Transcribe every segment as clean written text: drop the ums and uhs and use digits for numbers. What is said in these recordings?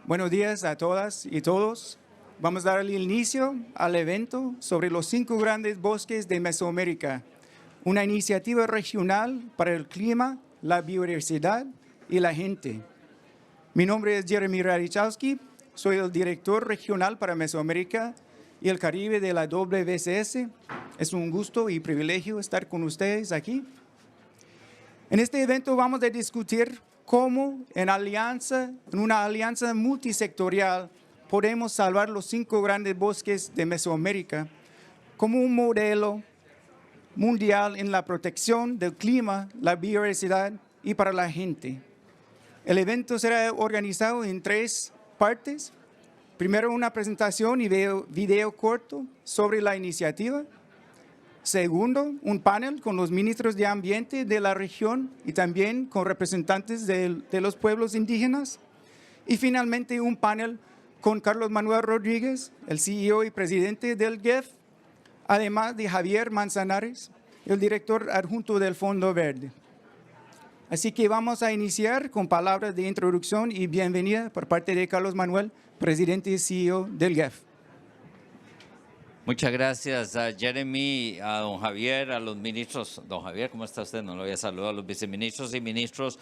Buenos días a todas y todos. Vamos a dar el inicio al evento sobre los 5 grandes bosques de Mesoamérica, una iniciativa regional para el clima, la biodiversidad y la gente. Mi nombre es Jeremy Radichowski, soy el director regional para Mesoamérica y el Caribe de la WCS. Es un gusto y privilegio estar con ustedes aquí. En este evento vamos a discutir cómo en una alianza multisectorial podemos salvar los 5 grandes bosques de Mesoamérica como un modelo mundial en la protección del clima, la biodiversidad y para la gente. El evento será organizado en 3 partes. Primero, una presentación y video corto sobre la iniciativa. Segundo, un panel con los ministros de Ambiente de la región y también con representantes de los pueblos indígenas. Y finalmente, un panel con Carlos Manuel Rodríguez, el CEO y presidente del GEF, además de Javier Manzanares, el director adjunto del Fondo Verde. Así que vamos a iniciar con palabras de introducción y bienvenida por parte de Carlos Manuel, presidente y CEO del GEF. Muchas gracias a Jeremy, a don Javier, a los ministros. Don Javier, ¿cómo está usted? No lo había saludado, a los viceministros y ministros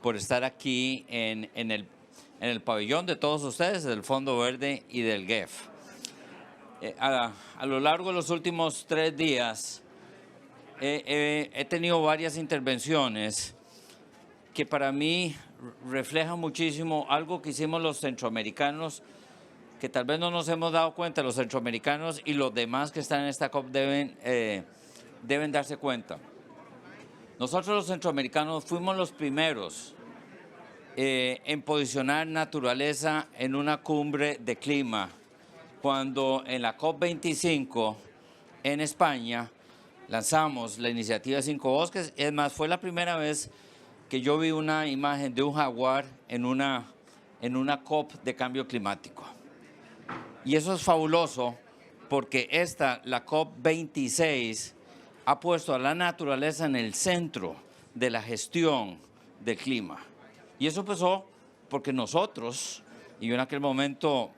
por estar aquí en el pabellón de todos ustedes, del Fondo Verde y del GEF. A lo largo de los últimos 3 días he tenido varias intervenciones que para mí reflejan muchísimo algo que hicimos los centroamericanos, que tal vez no nos hemos dado cuenta, los centroamericanos y los demás que están en esta COP deben darse cuenta. Nosotros los centroamericanos fuimos los primeros en posicionar naturaleza en una cumbre de clima, cuando en la COP25 en España lanzamos la iniciativa 5 Bosques. Es más, fue la primera vez que yo vi una imagen de un jaguar en una COP de cambio climático. Y eso es fabuloso porque la COP26 ha puesto a la naturaleza en el centro de la gestión del clima. Y eso empezó porque nosotros, y yo en aquel momento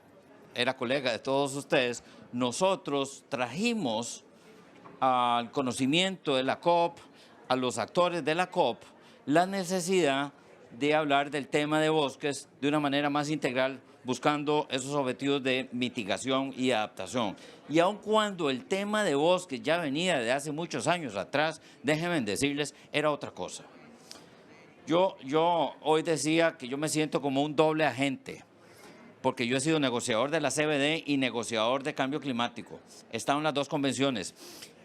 era colega de todos ustedes, nosotros trajimos al conocimiento de la COP, a los actores de la COP, la necesidad de hablar del tema de bosques de una manera más integral, buscando esos objetivos de mitigación y adaptación. Y aun cuando el tema de bosques ya venía de hace muchos años atrás, déjenme decirles, era otra cosa. Yo hoy decía que yo me siento como un doble agente, porque yo he sido negociador de la CBD y negociador de cambio climático. He estado en las 2 convenciones.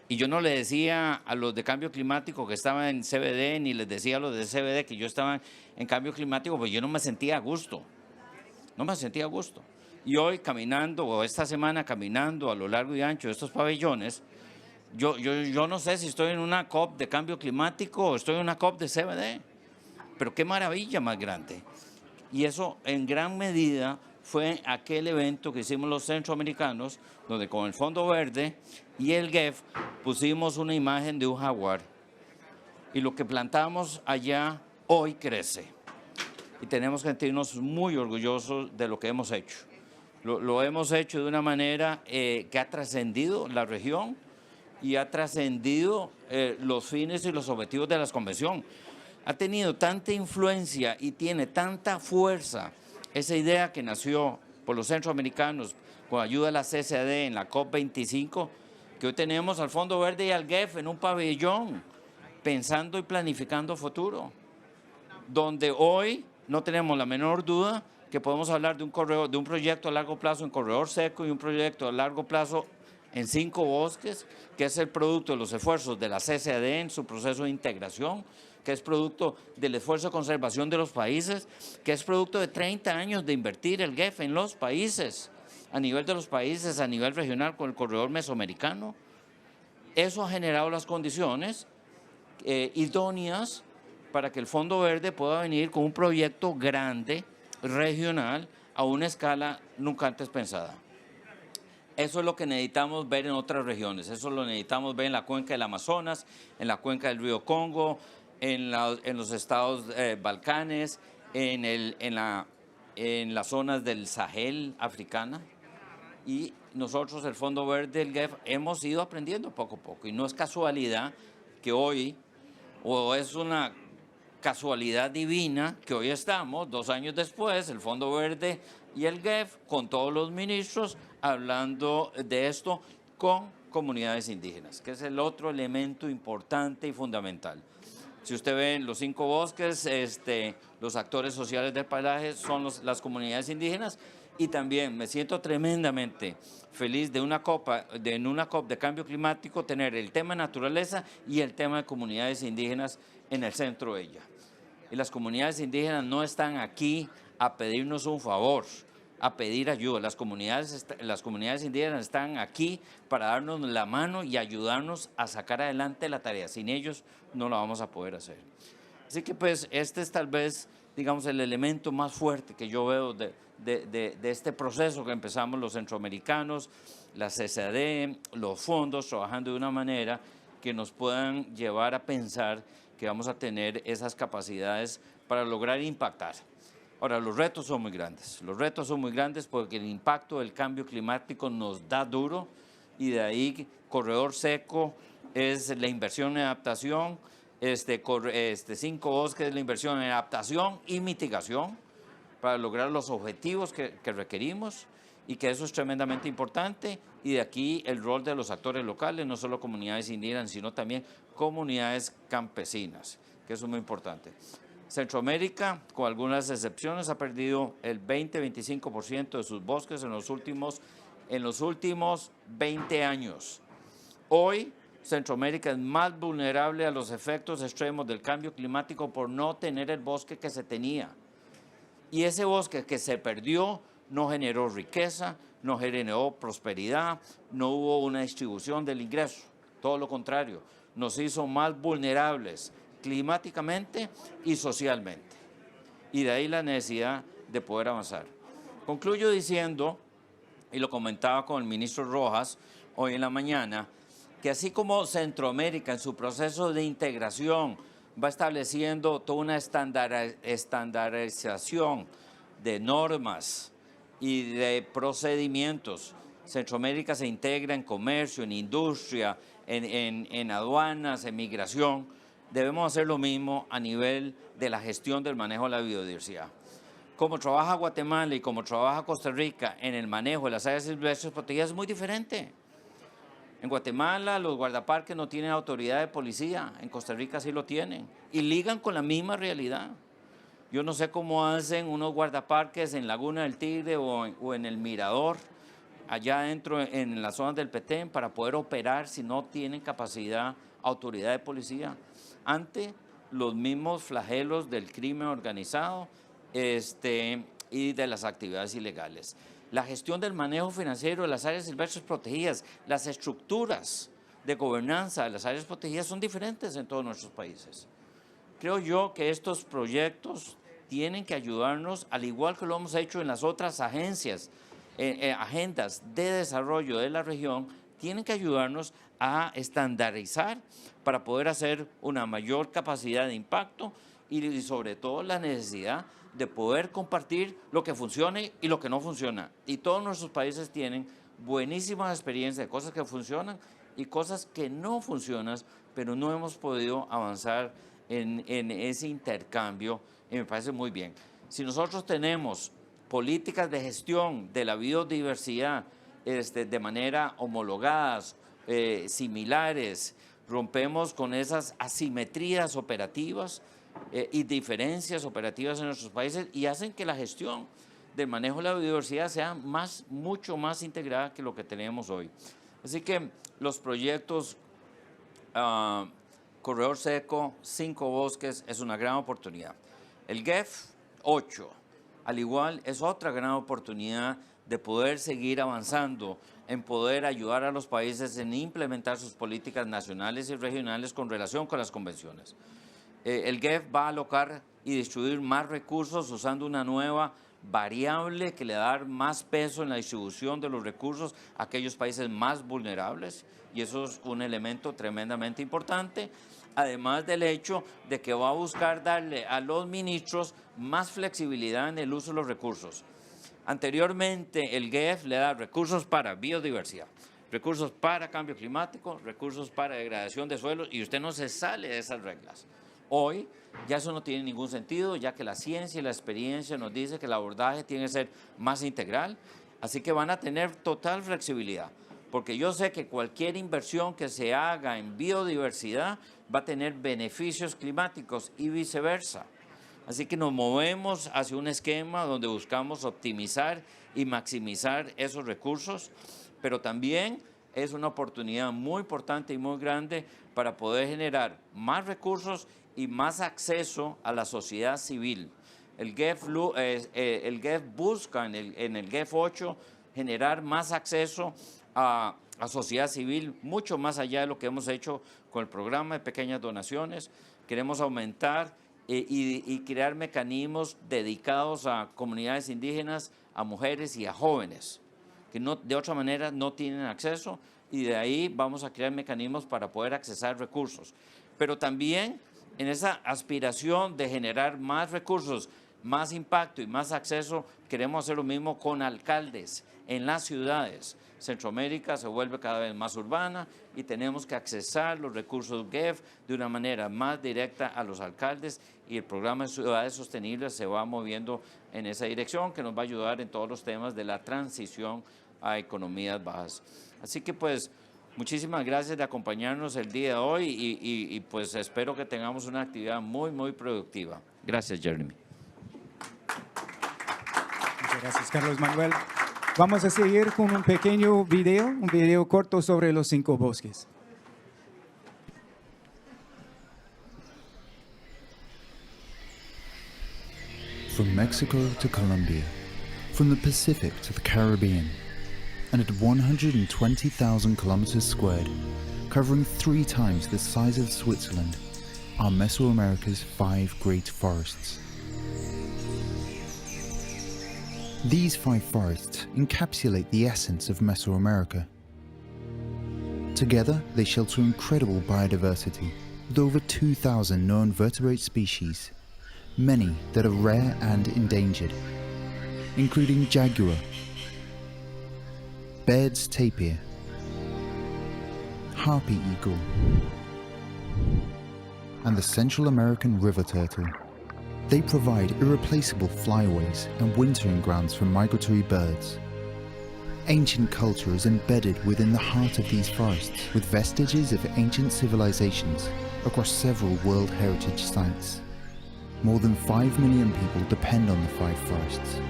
Y yo no le decía a los de cambio climático que estaban en CBD, ni les decía a los de CBD que yo estaba en cambio climático, pues yo no me sentía a gusto. No me sentía a gusto. Y hoy caminando, o esta semana caminando a lo largo y ancho de estos pabellones, yo no sé si estoy en una COP de cambio climático o estoy en una COP de CBD. Pero qué maravilla más grande. Y eso en gran medida fue aquel evento que hicimos los centroamericanos, donde con el Fondo Verde y el GEF pusimos una imagen de un jaguar. Y lo que plantamos allá hoy crece. Y tenemos que sentirnos muy orgullosos de lo que hemos hecho. Lo hemos hecho de una manera que ha trascendido la región y ha trascendido los fines y los objetivos de la convención. Ha tenido tanta influencia y tiene tanta fuerza esa idea que nació por los centroamericanos con ayuda de la CCD en la COP25, que hoy tenemos al Fondo Verde y al GEF en un pabellón pensando y planificando futuro, donde hoy no tenemos la menor duda que podemos hablar de un proyecto a largo plazo en corredor seco y un proyecto a largo plazo en 5 bosques, que es el producto de los esfuerzos de la CCD en su proceso de integración, que es producto del esfuerzo de conservación de los países, que es producto de 30 años de invertir el GEF en los países, a nivel de los países, a nivel regional con el corredor mesoamericano. Eso ha generado las condiciones idóneas para que el Fondo Verde pueda venir con un proyecto grande, regional, a una escala nunca antes pensada. Eso es lo que necesitamos ver en otras regiones, eso lo necesitamos ver en la cuenca del Amazonas, en la cuenca del río Congo, en los estados Balcanes, en en las zonas del Sahel africana. Y nosotros, el Fondo Verde del GEF, hemos ido aprendiendo poco a poco. Y no es casualidad que hoy, o es una casualidad divina, que hoy estamos, 2 años después, el Fondo Verde y el GEF, con todos los ministros, hablando de esto con comunidades indígenas, que es el otro elemento importante y fundamental. Si usted ve en los 5 bosques, los actores sociales del paisaje son las comunidades indígenas. Y también me siento tremendamente feliz en una COP de cambio climático tener el tema de naturaleza y el tema de comunidades indígenas en el centro de ella. Y las comunidades indígenas no están aquí a pedirnos un favor, a pedir ayuda. Las comunidades indígenas están aquí para darnos la mano y ayudarnos a sacar adelante la tarea. Sin ellos no la vamos a poder hacer. Así que pues este es tal vez, digamos, el elemento más fuerte que yo veo de este proceso que empezamos los centroamericanos, la CCD, los fondos, trabajando de una manera que nos puedan llevar a pensar que vamos a tener esas capacidades para lograr impactar. Ahora, los retos son muy grandes porque el impacto del cambio climático nos da duro y de ahí corredor seco es la inversión en adaptación, 5 bosques es la inversión en adaptación y mitigación para lograr los objetivos que requerimos y que eso es tremendamente importante. Y de aquí el rol de los actores locales, no solo comunidades indígenas, sino también comunidades campesinas, que eso es muy importante. Centroamérica, con algunas excepciones, ha perdido el 20-25% de sus bosques en los últimos 20 años. Hoy, Centroamérica es más vulnerable a los efectos extremos del cambio climático por no tener el bosque que se tenía. Y ese bosque que se perdió no generó riqueza, no generó prosperidad, no hubo una distribución del ingreso. Todo lo contrario, nos hizo más vulnerables climáticamente y socialmente. Y de ahí la necesidad de poder avanzar. Concluyo diciendo, y lo comentaba con el ministro Rojas hoy en la mañana, que así como Centroamérica en su proceso de integración va estableciendo toda una estandarización de normas y de procedimientos. Centroamérica se integra en comercio, en industria, en aduanas, en migración. Debemos hacer lo mismo a nivel de la gestión del manejo de la biodiversidad. Como trabaja Guatemala y como trabaja Costa Rica en el manejo de las áreas silvestres protegidas es muy diferente. En Guatemala los guardaparques no tienen autoridad de policía, en Costa Rica sí lo tienen y ligan con la misma realidad. Yo no sé cómo hacen unos guardaparques en Laguna del Tigre o en el Mirador, allá adentro en las zonas del Petén, para poder operar si no tienen capacidad, autoridad de policía, ante los mismos flagelos del crimen organizado y de las actividades ilegales. La gestión del manejo financiero de las áreas silvestres protegidas, las estructuras de gobernanza de las áreas protegidas son diferentes en todos nuestros países. Creo yo que estos proyectos tienen que ayudarnos, al igual que lo hemos hecho en las otras agendas de desarrollo de la región, tienen que ayudarnos a estandarizar para poder hacer una mayor capacidad de impacto y sobre todo la necesidad de poder compartir lo que funcione y lo que no funciona. Y todos nuestros países tienen buenísimas experiencias de cosas que funcionan y cosas que no funcionan, pero no hemos podido avanzar en ese intercambio y me parece muy bien. Si nosotros tenemos políticas de gestión de la biodiversidad de manera homologadas, similares, rompemos con esas asimetrías operativas y diferencias operativas en nuestros países y hacen que la gestión del manejo de la biodiversidad sea mucho más integrada que lo que tenemos hoy. Así que los proyectos Corredor Seco, 5 bosques, es una gran oportunidad. El GEF, 8, al igual, es otra gran oportunidad de poder seguir avanzando en poder ayudar a los países en implementar sus políticas nacionales y regionales con relación con las convenciones. El GEF va a alocar y distribuir más recursos usando una nueva variable que le da más peso en la distribución de los recursos a aquellos países más vulnerables y eso es un elemento tremendamente importante. además del hecho de que va a buscar darle a los ministros más flexibilidad en el uso de los recursos. Anteriormente, el GEF le da recursos para biodiversidad, recursos para cambio climático, recursos para degradación de suelos, y usted no se sale de esas reglas. Hoy ya eso no tiene ningún sentido, ya que la ciencia y la experiencia nos dice que el abordaje tiene que ser más integral, así que van a tener total flexibilidad, porque yo sé que cualquier inversión que se haga en biodiversidad va a tener beneficios climáticos y viceversa. Así que nos movemos hacia un esquema donde buscamos optimizar y maximizar esos recursos, pero también es una oportunidad muy importante y muy grande para poder generar más recursos y más acceso a la sociedad civil. El GEF busca en el GEF 8 generar más acceso a sociedad civil, mucho más allá de lo que hemos hecho con el programa de pequeñas donaciones. Queremos aumentar y crear mecanismos dedicados a comunidades indígenas, a mujeres y a jóvenes, que no, de otra manera no tienen acceso, y de ahí vamos a crear mecanismos para poder accesar recursos. Pero también en esa aspiración de generar más recursos, más impacto y más acceso, queremos hacer lo mismo con alcaldes en las ciudades. Centroamérica se vuelve cada vez más urbana y tenemos que accesar los recursos GEF de una manera más directa a los alcaldes, y el programa de Ciudades Sostenibles se va moviendo en esa dirección, que nos va a ayudar en todos los temas de la transición a economías bajas. Así que pues muchísimas gracias de acompañarnos el día de hoy y pues espero que tengamos una actividad muy productiva. Gracias, Jeremy. Muchas gracias, Carlos Manuel. Vamos a seguir con un pequeño video, un video corto sobre los 5 bosques. From Mexico to Colombia, from the Pacific to the Caribbean, and at 120,000 kilometers squared, covering 3 times the size of Switzerland, are Mesoamerica's 5 great forests. These 5 forests encapsulate the essence of Mesoamerica. Together, they shelter incredible biodiversity, with over 2,000 known vertebrate species, many that are rare and endangered, including jaguar, Baird's tapir, harpy eagle, and the Central American river turtle. They provide irreplaceable flyways and wintering grounds for migratory birds. Ancient culture is embedded within the heart of these forests, with vestiges of ancient civilizations across several World Heritage sites. More than 5 million people depend on the 5 forests,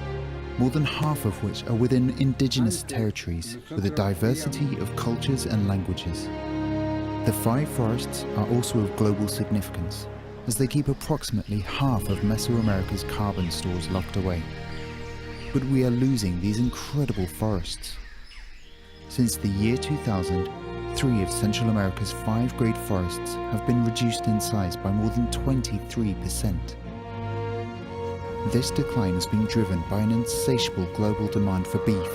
more than half of which are within indigenous territories with a diversity of cultures and languages. The 5 forests are also of global significance, as they keep approximately half of Mesoamerica's carbon stores locked away. But we are losing these incredible forests. Since the year 2000, 3 of Central America's 5 great forests have been reduced in size by more than 23%. This decline has been driven by an insatiable global demand for beef,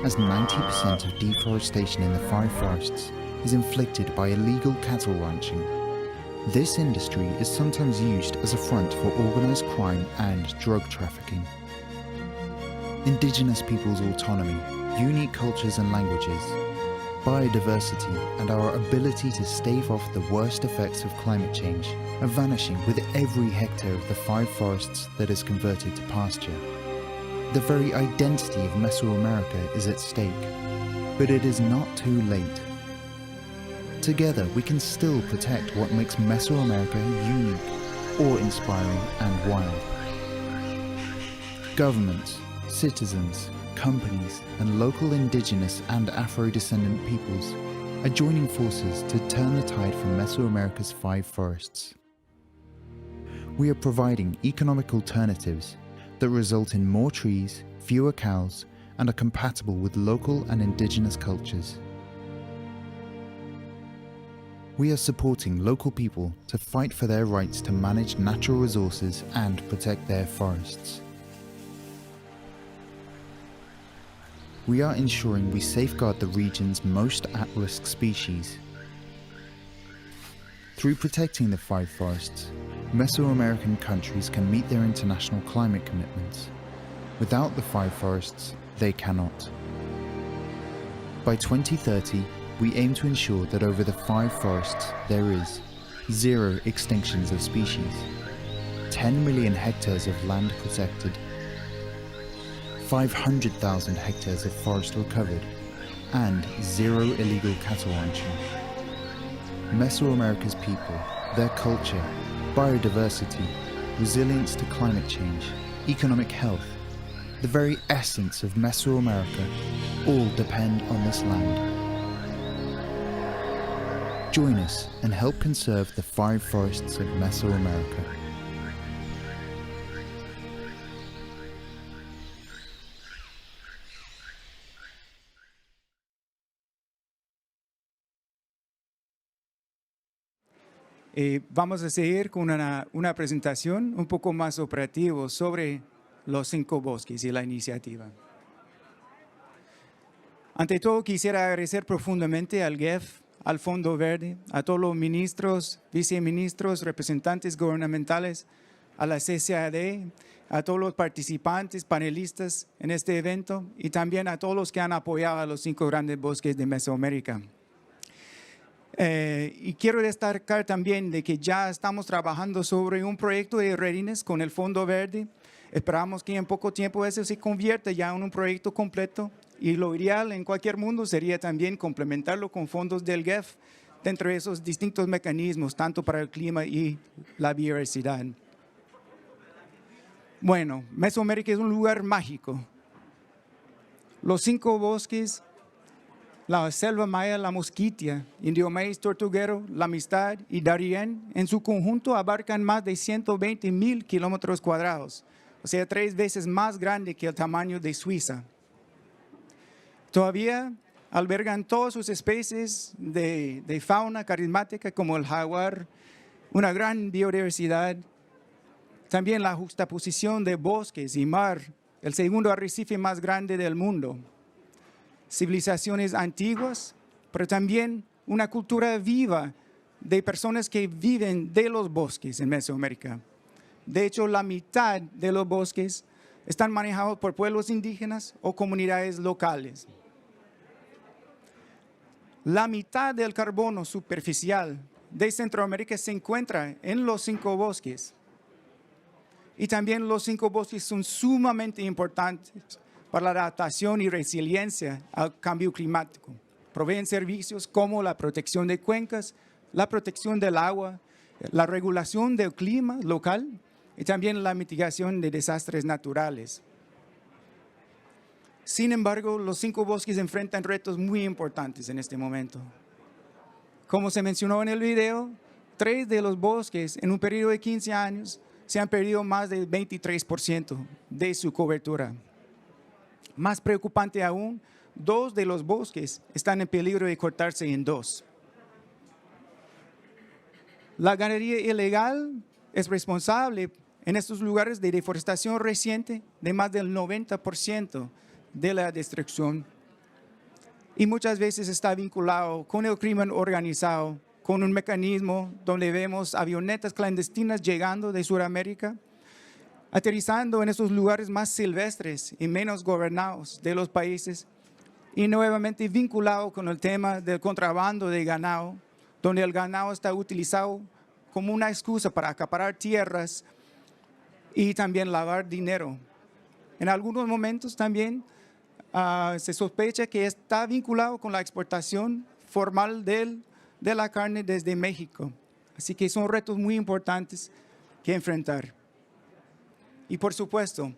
as 90% of deforestation in the 5 forests is inflicted by illegal cattle ranching. This industry is sometimes used as a front for organized crime and drug trafficking. Indigenous peoples' autonomy, unique cultures and languages, biodiversity, and our ability to stave off the worst effects of climate change are vanishing with every hectare of the 5 forests that is converted to pasture. The very identity of Mesoamerica is at stake, but it is not too late. Together, we can still protect what makes Mesoamerica unique, awe-inspiring, and wild. Governments, citizens, companies, and local indigenous and Afro-descendant peoples are joining forces to turn the tide for Mesoamerica's 5 forests. We are providing economic alternatives that result in more trees, fewer cows, and are compatible with local and indigenous cultures. We are supporting local people to fight for their rights to manage natural resources and protect their forests. We are ensuring we safeguard the region's most at-risk species. Through protecting the 5 forests, Mesoamerican countries can meet their international climate commitments. Without the 5 forests, they cannot. By 2030, we aim to ensure that over the 5 forests there is 0 extinctions of species, 10 million hectares of land protected, 500,000 hectares of forest recovered, and 0 illegal cattle ranching. Mesoamerica's people, their culture, biodiversity, resilience to climate change, economic health, the very essence of Mesoamerica, all depend on this land. Join us and help conserve the 5 forests of Mesoamerica. Vamos a seguir con una presentación un poco más operativa sobre los 5 bosques y la iniciativa. Ante todo, quisiera agradecer profundamente al GEF, al Fondo Verde, a todos los ministros, viceministros, representantes gubernamentales, a la CCAD, a todos los participantes, panelistas en este evento y también a todos los que han apoyado a los 5 grandes bosques de Mesoamérica. Y quiero destacar también de que ya estamos trabajando sobre un proyecto de readiness con el Fondo Verde. Esperamos que en poco tiempo eso se convierta ya en un proyecto completo y lo ideal en cualquier mundo sería también complementarlo con fondos del GEF dentro de esos distintos mecanismos, tanto para el clima y la biodiversidad. Bueno, Mesoamérica es un lugar mágico. Los 5 bosques, la selva maya, la mosquitia, indio maíz, tortuguero, la amistad y Darién, en su conjunto abarcan más de 120,000 kilómetros cuadrados, o sea, 3 veces más grande que el tamaño de Suiza. Todavía albergan todas sus especies de fauna carismática como el jaguar, una gran biodiversidad, también la juxtaposición de bosques y mar, el segundo arrecife más grande del mundo. Civilizaciones antiguas, pero también una cultura viva de personas que viven de los bosques en Mesoamérica. De hecho, la mitad de los bosques están manejados por pueblos indígenas o comunidades locales. La mitad del carbono superficial de Centroamérica se encuentra en los 5 bosques. Y también los 5 bosques son sumamente importantes para la adaptación y resiliencia al cambio climático. Proveen servicios como la protección de cuencas, la protección del agua, la regulación del clima local y también la mitigación de desastres naturales. Sin embargo, los 5 bosques enfrentan retos muy importantes en este momento. Como se mencionó en el video, 3 de los bosques en un periodo de 15 años se han perdido más del 23% de su cobertura. Más preocupante aún, 2 de los bosques están en peligro de cortarse en 2. La ganadería ilegal es responsable en estos lugares de deforestación reciente de más del 90% de la destrucción. Y muchas veces está vinculado con el crimen organizado, con un mecanismo donde vemos avionetas clandestinas llegando de Sudamérica, aterrizando en esos lugares más silvestres y menos gobernados de los países y nuevamente vinculado con el tema del contrabando de ganado, donde el ganado está utilizado como una excusa para acaparar tierras y también lavar dinero. En algunos momentos también se sospecha que está vinculado con la exportación formal de la carne desde México. Así que son retos muy importantes que enfrentar. Y por supuesto,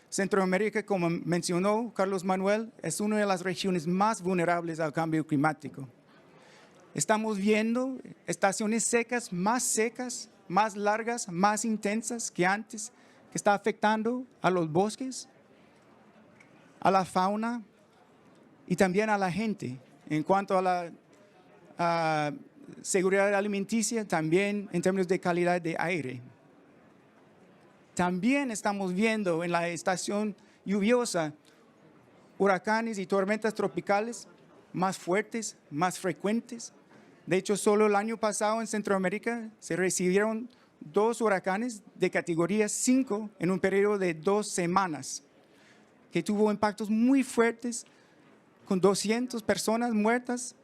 Centroamérica, como mencionó Carlos Manuel, es una de las regiones más vulnerables al cambio climático. Estamos viendo estaciones secas, más largas, más intensas que antes, que está afectando a los bosques, a la fauna y también a la gente. En cuanto a la seguridad alimenticia, también en términos de calidad de aire. También estamos viendo en la estación lluviosa huracanes y tormentas tropicales más fuertes, más frecuentes, De hecho, solo el año pasado en Centroamérica se recibieron 2 huracanes de categoría 5 en un periodo de 2 semanas, que tuvo impactos muy fuertes, con 200 personas muertas,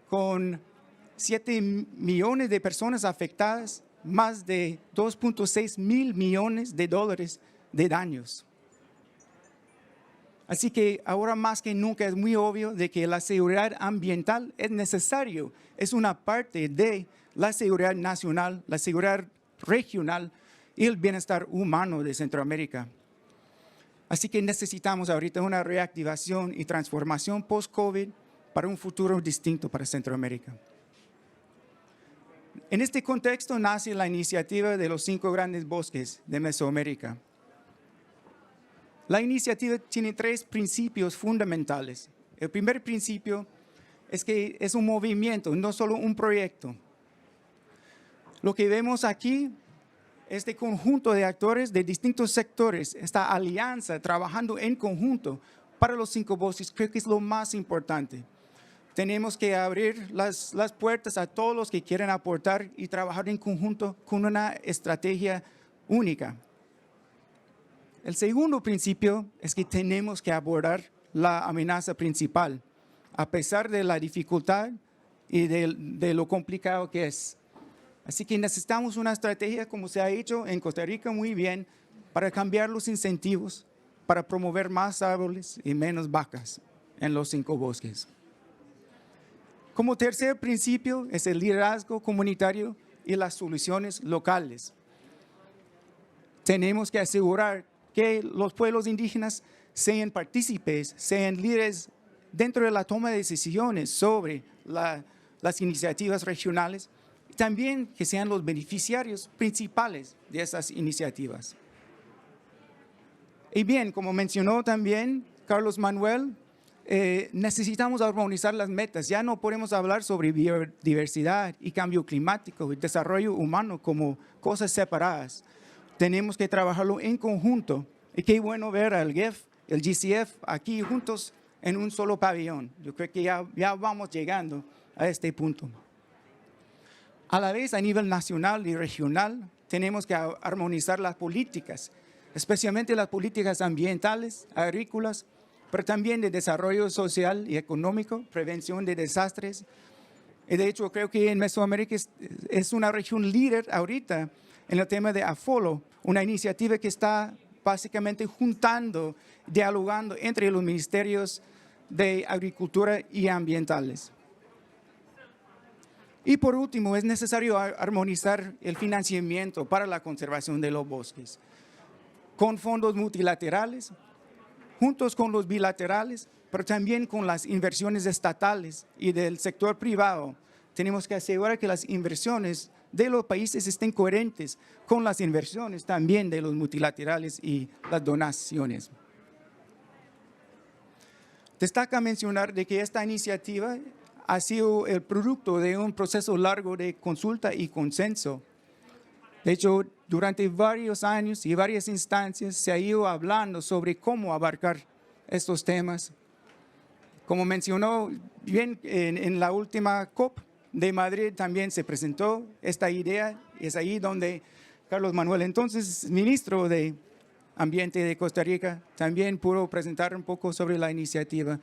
con 7 millones de personas afectadas, más de 2.6 mil millones de dólares de daños. Así que ahora más que nunca es muy obvio de que la seguridad ambiental es necesario, es una parte de la seguridad nacional, la seguridad regional y el bienestar humano de Centroamérica. Así que necesitamos ahorita una reactivación y transformación post-COVID para un futuro distinto para Centroamérica. En este contexto nace la iniciativa de los 5 grandes bosques de Mesoamérica. La iniciativa tiene 3 principios fundamentales. El primer principio es que es un movimiento, no solo un proyecto. Lo que vemos aquí, este conjunto de actores de distintos sectores, esta alianza trabajando en conjunto para los 5 bosques, creo que es lo más importante. Tenemos que abrir las puertas a todos los que quieren aportar y trabajar en conjunto con una estrategia única. El segundo principio es que tenemos que abordar la amenaza principal, a pesar de la dificultad y de lo complicado que es. Así que necesitamos una estrategia, como se ha hecho en Costa Rica muy bien, para cambiar los incentivos, para promover más árboles y menos vacas en los 5 bosques. Como tercer principio es el liderazgo comunitario y las soluciones locales. Tenemos que asegurar que los pueblos indígenas sean partícipes, sean líderes dentro de la toma de decisiones sobre las iniciativas regionales, y también que sean los beneficiarios principales de esas iniciativas. Y bien, como mencionó también Carlos Manuel, necesitamos armonizar las metas. Ya no podemos hablar sobre biodiversidad y cambio climático y desarrollo humano como cosas separadas. Tenemos que trabajarlo en conjunto. Y qué bueno ver al GIF, el GCF aquí juntos en un solo pabellón. Yo creo que ya vamos llegando a este punto. A la vez, a nivel nacional y regional, tenemos que armonizar las políticas, especialmente las políticas ambientales, agrícolas, pero también de desarrollo social y económico, prevención de desastres. Y de hecho, creo que en Mesoamérica es una región líder ahorita en el tema de AFOLO, una iniciativa que está básicamente juntando, dialogando entre los ministerios de agricultura y ambientales. Y por último, es necesario armonizar el financiamiento para la conservación de los bosques, con fondos multilaterales, juntos con los bilaterales, pero también con las inversiones estatales y del sector privado. Tenemos que asegurar que las inversiones de los países estén coherentes con las inversiones también de los multilaterales y las donaciones. Destaca mencionar de que esta iniciativa ha sido el producto de un proceso largo de consulta y consenso. De hecho, durante varios años y varias instancias se ha ido hablando sobre cómo abarcar estos temas. Como mencionó bien en la última COP de Madrid también se presentó esta idea, es ahí donde Carlos Manuel, entonces ministro de Ambiente de Costa Rica, también pudo presentar un poco sobre la iniciativa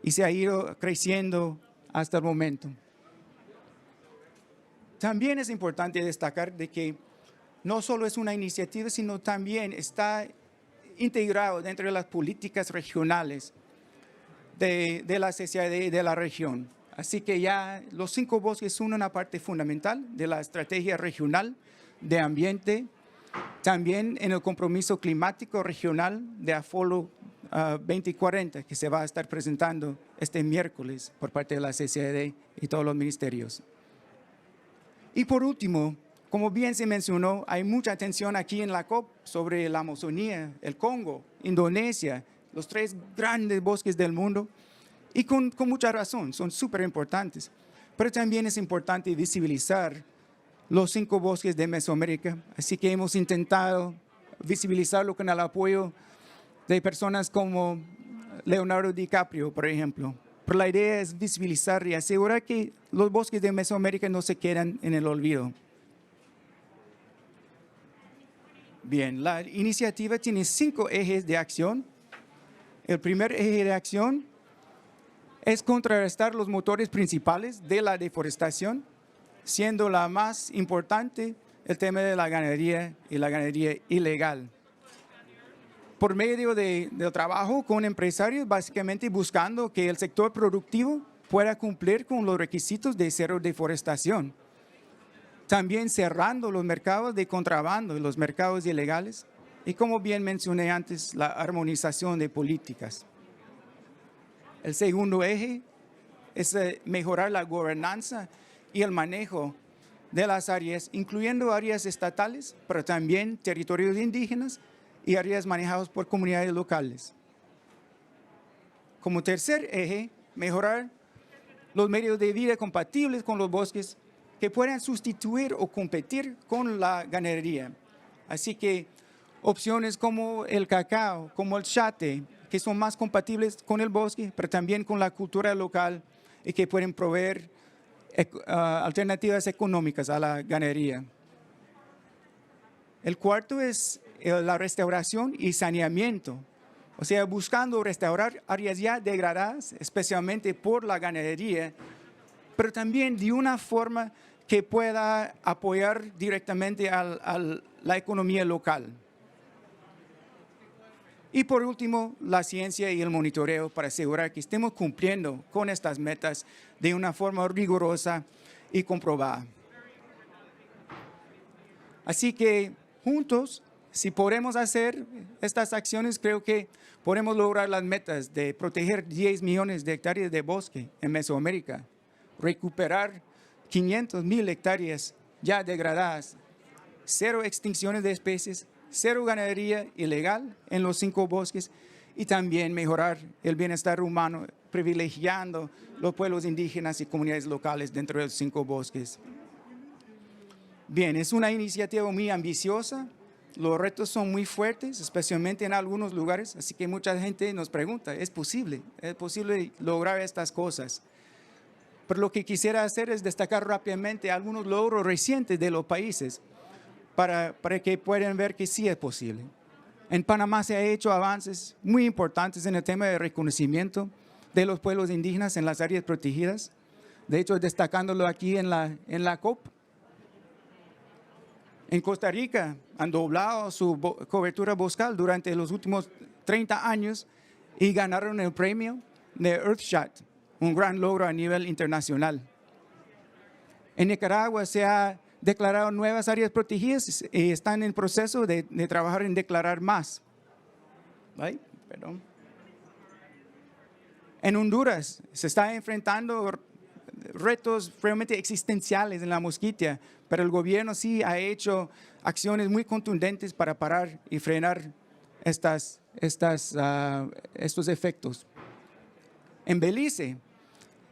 y se ha ido creciendo hasta el momento. También es importante destacar de que no solo es una iniciativa, sino también está integrado dentro de las políticas regionales de la CCID y de la región. Así que ya los 5 bosques son una parte fundamental de la estrategia regional de ambiente, también en el compromiso climático regional de AFOLO 2040, que se va a estar presentando este miércoles por parte de la CCID y todos los ministerios. Y por último, como bien se mencionó, hay mucha atención aquí en la COP sobre la Amazonía, el Congo, Indonesia, los 3 grandes bosques del mundo. Y con mucha razón, son súper importantes. Pero también es importante visibilizar los 5 bosques de Mesoamérica. Así que hemos intentado visibilizarlo con el apoyo de personas como Leonardo DiCaprio, por ejemplo, pero la idea es visibilizar y asegurar que los bosques de Mesoamérica no se quedan en el olvido. Bien, la iniciativa tiene 5 ejes de acción. El primer eje de acción es contrarrestar los motores principales de la deforestación, siendo la más importante el tema de la ganadería y la ganadería ilegal. Por medio del trabajo con empresarios, básicamente buscando que el sector productivo pueda cumplir con los requisitos de cero deforestación. También cerrando los mercados de contrabando y los mercados ilegales. Y como bien mencioné antes, la armonización de políticas. El segundo eje es mejorar la gobernanza y el manejo de las áreas, incluyendo áreas estatales, pero también territorios indígenas y áreas manejadas por comunidades locales. Como tercer eje, mejorar los medios de vida compatibles con los bosques que puedan sustituir o competir con la ganadería. Así que opciones como el cacao, como el chate, que son más compatibles con el bosque, pero también con la cultura local y que pueden proveer alternativas económicas a la ganadería. El cuarto es la restauración y saneamiento, o sea, buscando restaurar áreas ya degradadas, especialmente por la ganadería, pero también de una forma que pueda apoyar directamente a la economía local. Y por último, la ciencia y el monitoreo para asegurar que estemos cumpliendo con estas metas de una forma rigurosa y comprobada. Así que juntos, si podemos hacer estas acciones, creo que podemos lograr las metas de proteger 10 millones de hectáreas de bosque en Mesoamérica, recuperar 500,000 hectáreas ya degradadas, 0 extinciones de especies, 0 ganadería ilegal en los 5 bosques y también mejorar el bienestar humano, privilegiando los pueblos indígenas y comunidades locales dentro de los 5 bosques. Bien, es una iniciativa muy ambiciosa, los retos son muy fuertes, especialmente en algunos lugares, así que mucha gente nos pregunta, ¿es posible lograr estas cosas? Pero lo que quisiera hacer es destacar rápidamente algunos logros recientes de los países para que puedan ver que sí es posible. En Panamá se han hecho avances muy importantes en el tema de reconocimiento de los pueblos indígenas en las áreas protegidas. De hecho, destacándolo aquí en la COP. En Costa Rica han doblado su cobertura boscal durante los últimos 30 años y ganaron el premio de Earthshot, un gran logro a nivel internacional. En Nicaragua se ha declarado nuevas áreas protegidas y están en proceso de trabajar en declarar más. Ay, perdón. En Honduras se está enfrentando retos realmente existenciales en la mosquitia, pero el gobierno sí ha hecho acciones muy contundentes para parar y frenar estos efectos. En Belice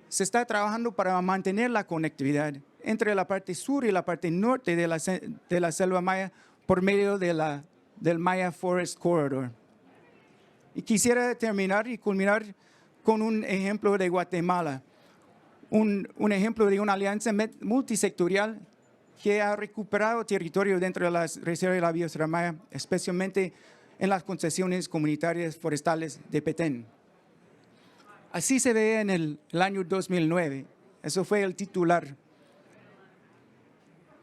se está trabajando para mantener la conectividad entre la parte sur y la parte norte de la selva maya por medio del Maya Forest Corridor. Y quisiera terminar y culminar con un ejemplo de Guatemala, un ejemplo de una alianza multisectorial que ha recuperado territorio dentro de las reservas de la biosfera maya, especialmente en las concesiones comunitarias forestales de Petén. Así se ve en el año 2009, eso fue el titular.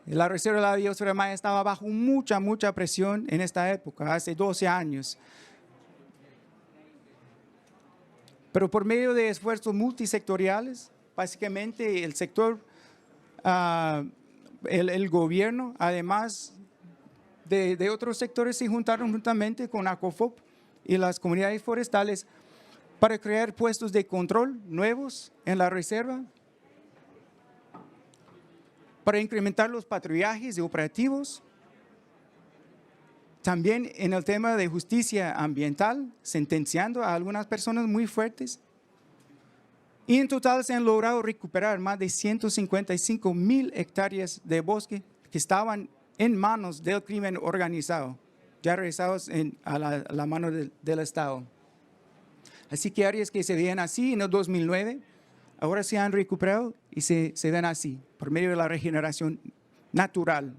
La reserva de la biosfera maya estaba bajo mucha presión en esta época, hace 12 años. Pero por medio de esfuerzos multisectoriales, básicamente el sector, el gobierno, además de otros sectores, se juntaron juntamente con ACOFOP y las comunidades forestales para crear puestos de control nuevos en la reserva, para incrementar los patrullajes y operativos. También en el tema de justicia ambiental, sentenciando a algunas personas muy fuertes. Y en total se han logrado recuperar más de 155,000 hectáreas de bosque que estaban en manos del crimen organizado, ya regresados a la mano del Estado. Así que áreas que se veían así en el 2009, ahora se han recuperado y se ven así, por medio de la regeneración natural.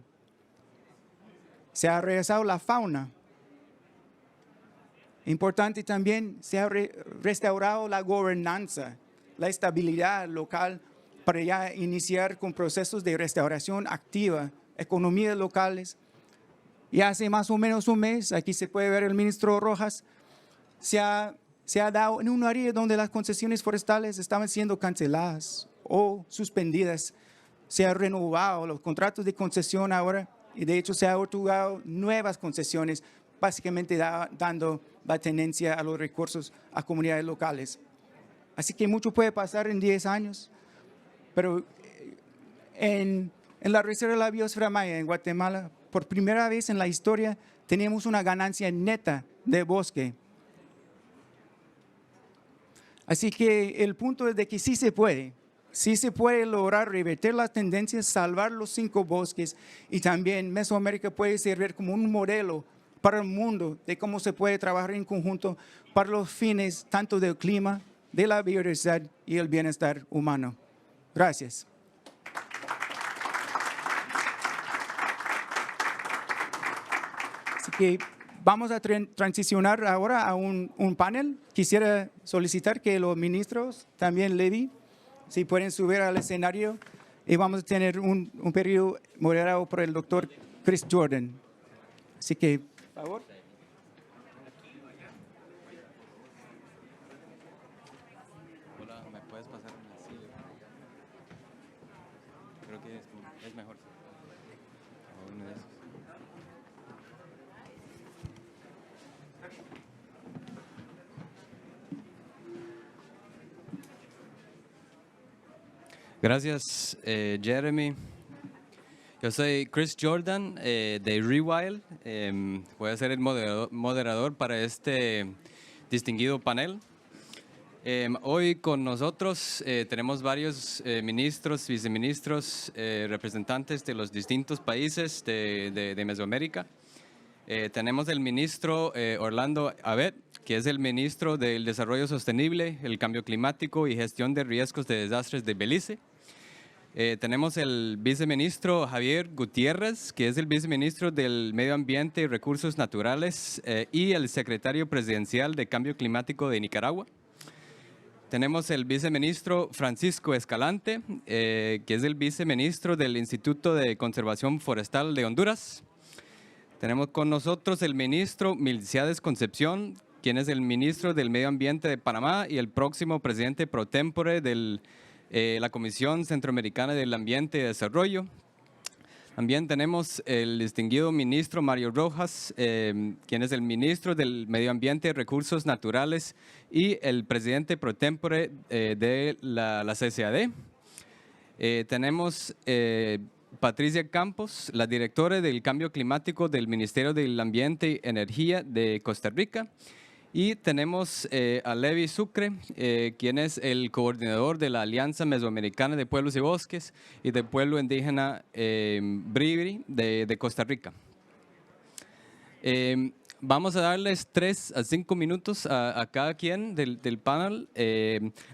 Se ha regresado la fauna. Importante también, se ha restaurado la gobernanza, la estabilidad local para ya iniciar con procesos de restauración activa, economías locales. Y hace más o menos un mes, aquí se puede ver el ministro Rojas, se ha dado en un área donde las concesiones forestales estaban siendo canceladas o suspendidas. Se han renovado los contratos de concesión ahora y de hecho se han otorgado nuevas concesiones, básicamente dando la tenencia a los recursos a comunidades locales. Así que mucho puede pasar en 10 años, pero en la Reserva de la Biosfera Maya en Guatemala, por primera vez en la historia, tenemos una ganancia neta de bosque. Así que el punto es de que sí se puede lograr revertir las tendencias, salvar los 5 bosques y también Mesoamérica puede servir como un modelo para el mundo de cómo se puede trabajar en conjunto para los fines tanto del clima, de la biodiversidad y el bienestar humano. Gracias. Así que vamos a transicionar ahora a un panel. Quisiera solicitar que los ministros, también Levi, si pueden subir al escenario y vamos a tener un periodo moderado por el doctor Chris Jordan. Así que, por favor. Hola, ¿me puedes pasar una silla? Creo que es mejor. O uno de esos. Gracias, Jeremy. Yo soy Chris Jordan de Rewild. Voy a ser el moderador para este distinguido panel. Hoy con nosotros tenemos varios ministros, viceministros, representantes de los distintos países de Mesoamérica. Tenemos el ministro Orlando Abet, que es el ministro del Desarrollo Sostenible, el Cambio Climático y Gestión de Riesgos de Desastres de Belice. Tenemos el viceministro Javier Gutiérrez, que es el viceministro del Medio Ambiente y Recursos Naturales y el secretario presidencial de Cambio Climático de Nicaragua. Tenemos el viceministro Francisco Escalante, que es el viceministro del Instituto de Conservación Forestal de Honduras. Tenemos con nosotros el ministro Milciades Concepción, quien es el ministro del Medio Ambiente de Panamá y el próximo presidente pro tempore de la Comisión Centroamericana del Ambiente y Desarrollo. También tenemos el distinguido ministro Mario Rojas, quien es el ministro del Medio Ambiente y Recursos Naturales y el presidente pro tempore de la CCAD. Tenemos Patricia Campos, la directora del Cambio Climático del Ministerio del Ambiente y Energía de Costa Rica. Y tenemos a Levi Sucre, quien es el coordinador de la Alianza Mesoamericana de Pueblos y Bosques y del pueblo indígena Bribri de Costa Rica. Vamos a darles 3 a 5 minutos a cada quien del panel.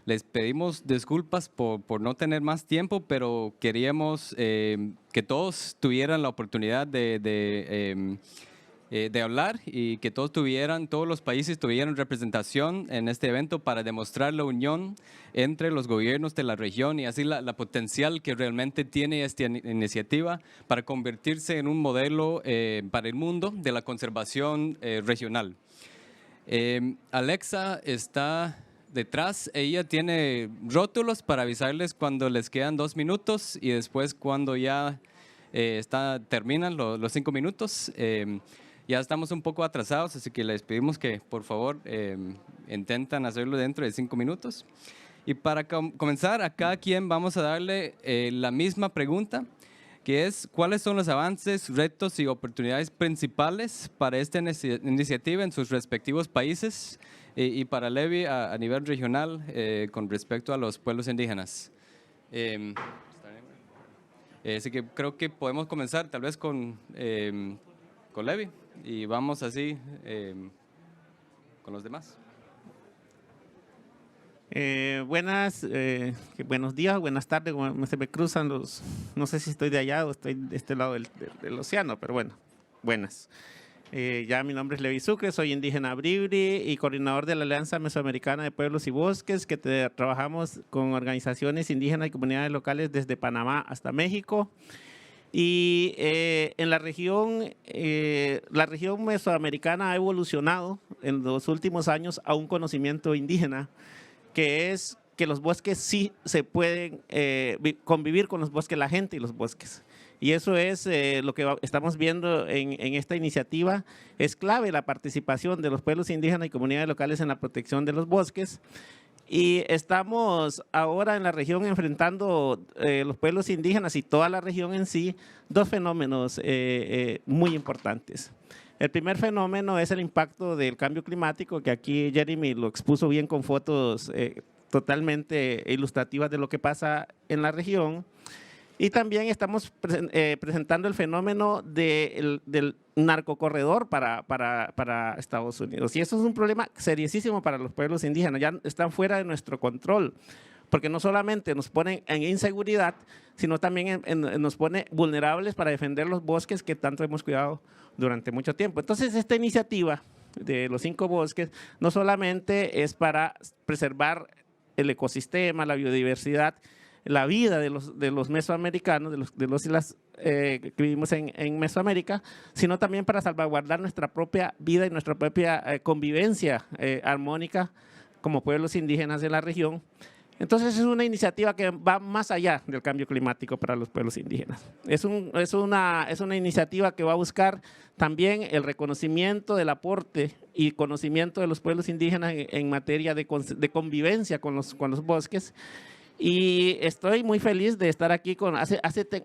Les pedimos disculpas por no tener más tiempo, pero queríamos que todos tuvieran la oportunidad de hablar y que todos los países tuvieran representación en este evento para demostrar la unión entre los gobiernos de la región y así la potencial que realmente tiene esta iniciativa para convertirse en un modelo para el mundo de la conservación regional. Alexa está detrás, ella tiene rótulos para avisarles cuando les quedan 2 minutos y después cuando ya terminan los 5 minutos. Ya estamos un poco atrasados, así que les pedimos que por favor intentan hacerlo dentro de 5 minutos. Y para comenzar, a cada quien vamos a darle la misma pregunta, que es ¿cuáles son los avances, retos y oportunidades principales para esta iniciativa en sus respectivos países y para Levi a nivel regional con respecto a los pueblos indígenas? Así que creo que podemos comenzar tal vez con Levi. Y vamos así con los demás. Buenos días, buenas tardes, se me cruzan los, no sé si estoy de allá o estoy de este lado del océano, pero bueno, buenas. Ya mi nombre es Levi Sucre, soy indígena Bribri y coordinador de la Alianza Mesoamericana de Pueblos y Bosques, que trabajamos con organizaciones indígenas y comunidades locales desde Panamá hasta México. Y en la región mesoamericana ha evolucionado en los últimos años a un conocimiento indígena, que es que los bosques sí se pueden convivir con los bosques, la gente y los bosques. Y eso es lo que estamos viendo en esta iniciativa. Es clave la participación de los pueblos indígenas y comunidades locales en la protección de los bosques. Y estamos ahora en la región enfrentando los pueblos indígenas y toda la región en sí, dos fenómenos muy importantes. El primer fenómeno es el impacto del cambio climático, que aquí Jeremy lo expuso bien con fotos totalmente ilustrativas de lo que pasa en la región. Y también estamos presentando el fenómeno del narcocorredor para Estados Unidos. Y eso es un problema seriosísimo para los pueblos indígenas. Ya están fuera de nuestro control, porque no solamente nos ponen en inseguridad, sino también nos pone vulnerables para defender los bosques que tanto hemos cuidado durante mucho tiempo. Entonces, esta iniciativa de los 5 bosques no solamente es para preservar el ecosistema, la biodiversidad, la vida de los mesoamericanos, de los y las que vivimos en Mesoamérica, sino también para salvaguardar nuestra propia vida y nuestra propia convivencia armónica como pueblos indígenas de la región. Entonces es una iniciativa que va más allá del cambio climático para los pueblos indígenas. Es una iniciativa que va a buscar también el reconocimiento del aporte y conocimiento de los pueblos indígenas en materia de convivencia con los bosques. Y estoy muy feliz de estar aquí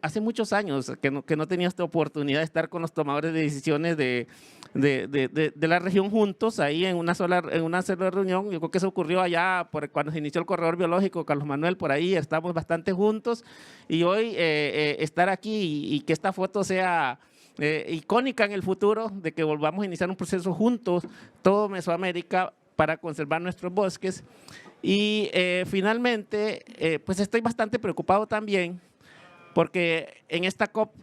hace muchos años que no tenía esta oportunidad de estar con los tomadores de decisiones de la región juntos, ahí en una sola reunión. Yo creo que eso ocurrió allá cuando se inició el corredor biológico, Carlos Manuel, por ahí estamos bastante juntos. Y hoy estar aquí y que esta foto sea icónica en el futuro, de que volvamos a iniciar un proceso juntos, todo Mesoamérica, para conservar nuestros bosques. Y finalmente, pues estoy bastante preocupado también porque en esta COP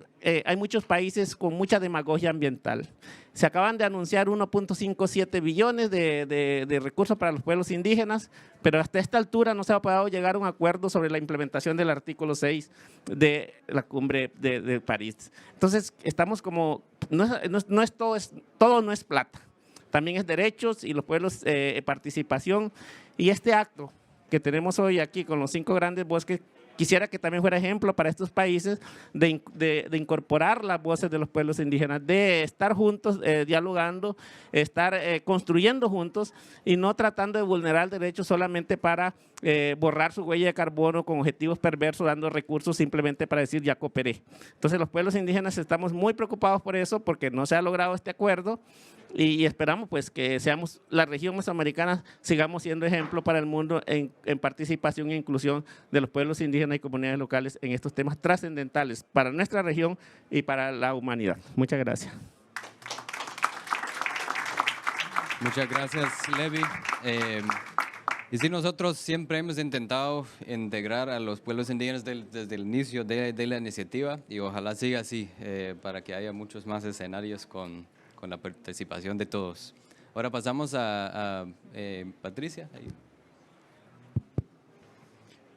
hay muchos países con mucha demagogia ambiental. Se acaban de anunciar 1.57 billones de recursos para los pueblos indígenas, pero hasta esta altura no se ha podido llegar a un acuerdo sobre la implementación del artículo 6 de la cumbre de París. Entonces, estamos como, no es todo no es plata. También es derechos y los pueblos participación. Y este acto que tenemos hoy aquí con los 5 grandes bosques, quisiera que también fuera ejemplo para estos países de incorporar las voces de los pueblos indígenas, de estar juntos, dialogando, estar construyendo juntos y no tratando de vulnerar derechos solamente para borrar su huella de carbono con objetivos perversos, dando recursos simplemente para decir ya cooperé. Entonces los pueblos indígenas estamos muy preocupados por eso, porque no se ha logrado este acuerdo. Y esperamos pues que seamos la región mesoamericana, sigamos siendo ejemplo para el mundo en participación e inclusión de los pueblos indígenas y comunidades locales en estos temas trascendentales para nuestra región y para la humanidad. Muchas gracias. Muchas gracias, Levi. Y sí, nosotros siempre hemos intentado integrar a los pueblos indígenas desde el inicio de la iniciativa y ojalá siga así para que haya muchos más escenarios con la participación de todos. Ahora pasamos a Patricia.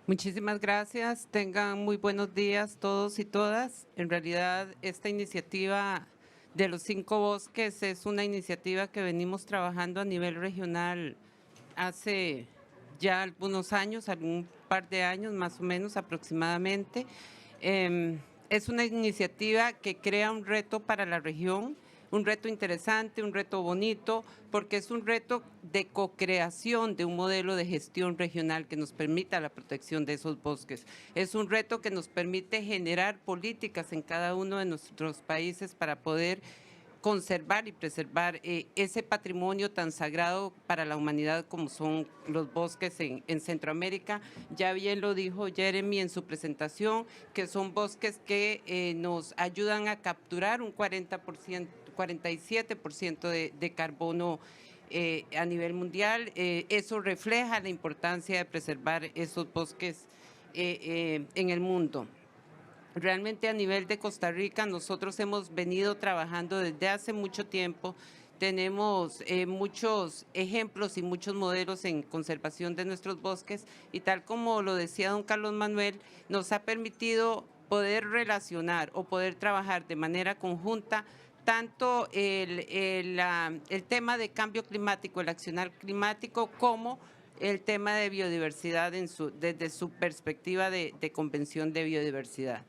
Muchísimas gracias. Tengan muy buenos días todos y todas. En realidad, esta iniciativa de los 5 bosques es una iniciativa que venimos trabajando a nivel regional hace ya algunos años, algún par de años más o menos aproximadamente. Es una iniciativa que crea un reto para la región, un reto interesante, un reto bonito, porque es un reto de co-creación de un modelo de gestión regional que nos permita la protección de esos bosques. Es un reto que nos permite generar políticas en cada uno de nuestros países para poder conservar y preservar ese patrimonio tan sagrado para la humanidad como son los bosques en Centroamérica. Ya bien lo dijo Jeremy en su presentación, que son bosques que nos ayudan a capturar un 47% de carbono a nivel mundial. Eso refleja la importancia de preservar esos bosques en el mundo. Realmente a nivel de Costa Rica nosotros hemos venido trabajando desde hace mucho tiempo. Tenemos muchos ejemplos y muchos modelos en conservación de nuestros bosques y tal como lo decía don Carlos Manuel, nos ha permitido poder relacionar o poder trabajar de manera conjunta tanto el tema de cambio climático, el accionar climático, como el tema de biodiversidad desde su perspectiva de convención de biodiversidad.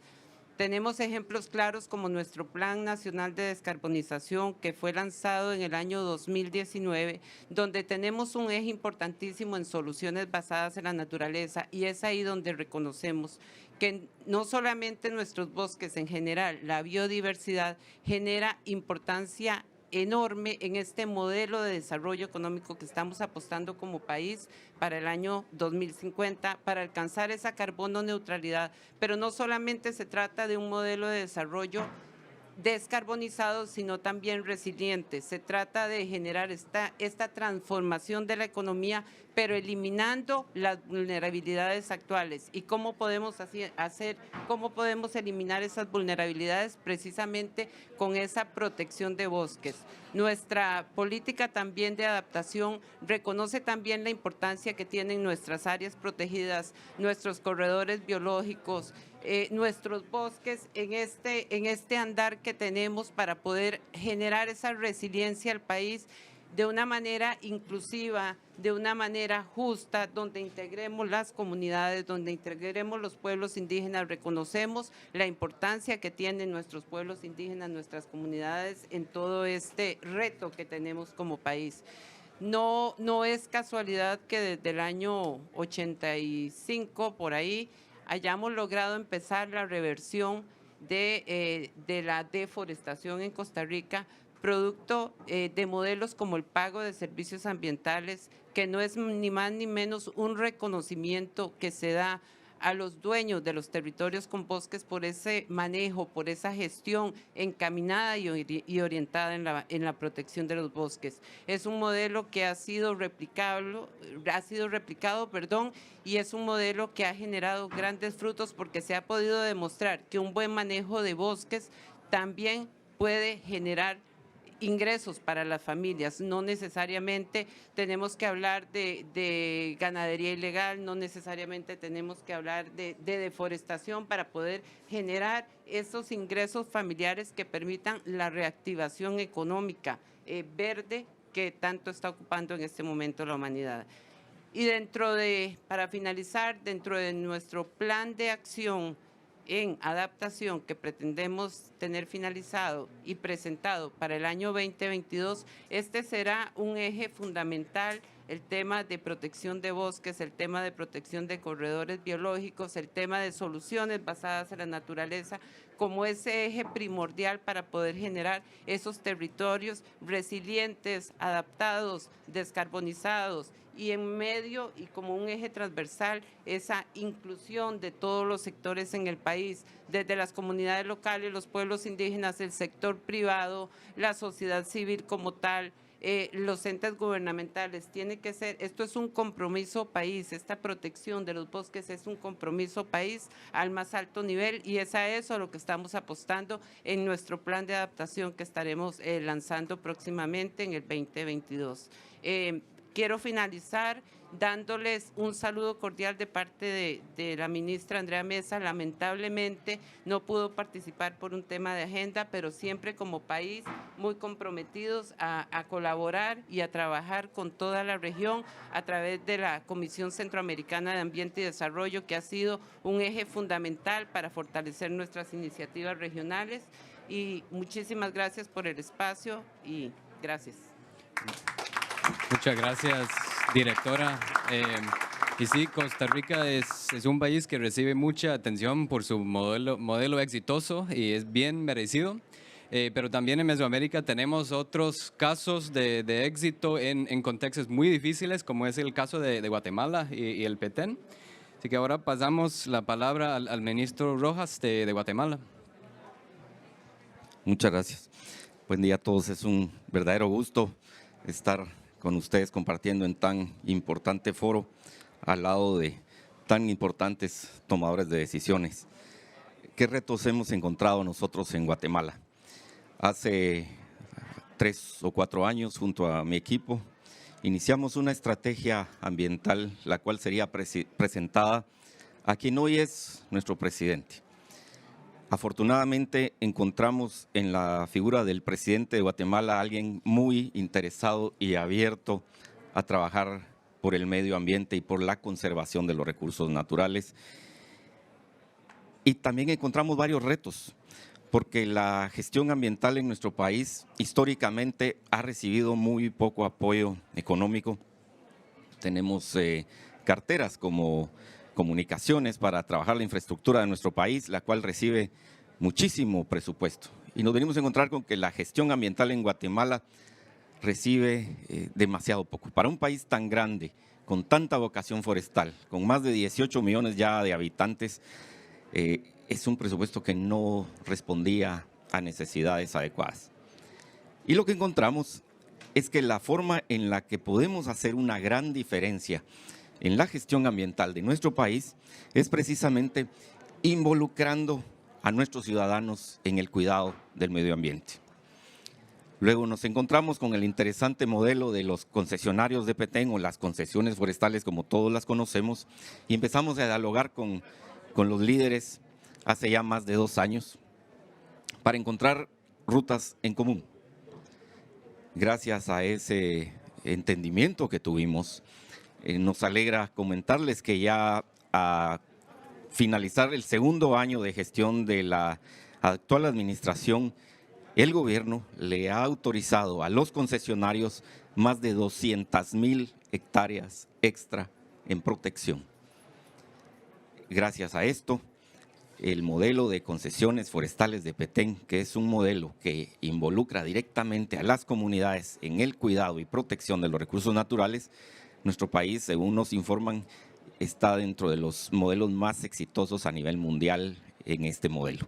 Tenemos ejemplos claros como nuestro Plan Nacional de Descarbonización, que fue lanzado en el año 2019, donde tenemos un eje importantísimo en soluciones basadas en la naturaleza, y es ahí donde reconocemos que no solamente nuestros bosques en general, la biodiversidad genera importancia enorme en este modelo de desarrollo económico que estamos apostando como país para el año 2050, para alcanzar esa carbono neutralidad. Pero no solamente se trata de un modelo de desarrollo descarbonizado, sino también resiliente. Se trata de generar esta transformación de la economía, pero eliminando las vulnerabilidades actuales. ¿Y cómo podemos cómo podemos eliminar esas vulnerabilidades? Precisamente con esa protección de bosques. Nuestra política también de adaptación reconoce también la importancia que tienen nuestras áreas protegidas, nuestros corredores biológicos, nuestros bosques en este andar que tenemos para poder generar esa resiliencia al país de una manera inclusiva, de una manera justa, donde integremos las comunidades, donde integremos los pueblos indígenas. Reconocemos la importancia que tienen nuestros pueblos indígenas, nuestras comunidades en todo este reto que tenemos como país. No es casualidad que desde el año 85, por ahí, hayamos logrado empezar la reversión de la deforestación en Costa Rica, producto de modelos como el pago de servicios ambientales, que no es ni más ni menos un reconocimiento que se da a los dueños de los territorios con bosques por ese manejo, por esa gestión encaminada y orientada en la protección de los bosques. Es un modelo que ha sido replicado, y es un modelo que ha generado grandes frutos porque se ha podido demostrar que un buen manejo de bosques también puede generar ingresos para las familias. No necesariamente tenemos que hablar de ganadería ilegal, no necesariamente tenemos que hablar de deforestación para poder generar esos ingresos familiares que permitan la reactivación económica verde que tanto está ocupando en este momento la humanidad. Y para finalizar, dentro de nuestro plan de acción en adaptación que pretendemos tener finalizado y presentado para el año 2022, este será un eje fundamental, el tema de protección de bosques, el tema de protección de corredores biológicos, el tema de soluciones basadas en la naturaleza, como ese eje primordial para poder generar esos territorios resilientes, adaptados, descarbonizados, y en medio y como un eje transversal esa inclusión de todos los sectores en el país, desde las comunidades locales, los pueblos indígenas, el sector privado, la sociedad civil como tal, los entes gubernamentales. Esto es un compromiso país, esta protección de los bosques es un compromiso país al más alto nivel, y es a eso a lo que estamos apostando en nuestro plan de adaptación que estaremos lanzando próximamente en el 2022. Quiero finalizar dándoles un saludo cordial de parte de la ministra Andrea Mesa. Lamentablemente no pudo participar por un tema de agenda, pero siempre como país muy comprometidos a colaborar y a trabajar con toda la región a través de la Comisión Centroamericana de Ambiente y Desarrollo, que ha sido un eje fundamental para fortalecer nuestras iniciativas regionales. Y muchísimas gracias por el espacio y gracias. Muchas gracias, directora. Y sí, Costa Rica es un país que recibe mucha atención por su modelo exitoso y es bien merecido. Pero también en Mesoamérica tenemos otros casos de éxito en contextos muy difíciles, como es el caso de Guatemala y el Petén. Así que ahora pasamos la palabra al ministro Rojas de Guatemala. Muchas gracias. Buen día a todos. Es un verdadero gusto estar con ustedes compartiendo en tan importante foro al lado de tan importantes tomadores de decisiones. ¿Qué retos hemos encontrado nosotros en Guatemala? Hace 3 o 4 años, junto a mi equipo, iniciamos una estrategia ambiental, la cual sería presentada a quien hoy es nuestro presidente. Afortunadamente encontramos en la figura del presidente de Guatemala a alguien muy interesado y abierto a trabajar por el medio ambiente y por la conservación de los recursos naturales. Y también encontramos varios retos, porque la gestión ambiental en nuestro país históricamente ha recibido muy poco apoyo económico. Tenemos carteras como comunicaciones para trabajar la infraestructura de nuestro país, la cual recibe muchísimo presupuesto. Y nos venimos a encontrar con que la gestión ambiental en Guatemala recibe demasiado poco. Para un país tan grande, con tanta vocación forestal, con más de 18 millones ya de habitantes, es un presupuesto que no respondía a necesidades adecuadas. Y lo que encontramos es que la forma en la que podemos hacer una gran diferencia en la gestión ambiental de nuestro país es precisamente involucrando a nuestros ciudadanos en el cuidado del medio ambiente. Luego nos encontramos con el interesante modelo de los concesionarios de Petén o las concesiones forestales como todos las conocemos y empezamos a dialogar con los líderes hace ya más de 2 años para encontrar rutas en común. Gracias a ese entendimiento que tuvimos, nos alegra comentarles que ya a finalizar el 2º año de gestión de la actual administración, el gobierno le ha autorizado a los concesionarios más de 200,000 hectáreas extra en protección. Gracias a esto, el modelo de concesiones forestales de Petén, que es un modelo que involucra directamente a las comunidades en el cuidado y protección de los recursos naturales, nuestro país, según nos informan, está dentro de los modelos más exitosos a nivel mundial en este modelo.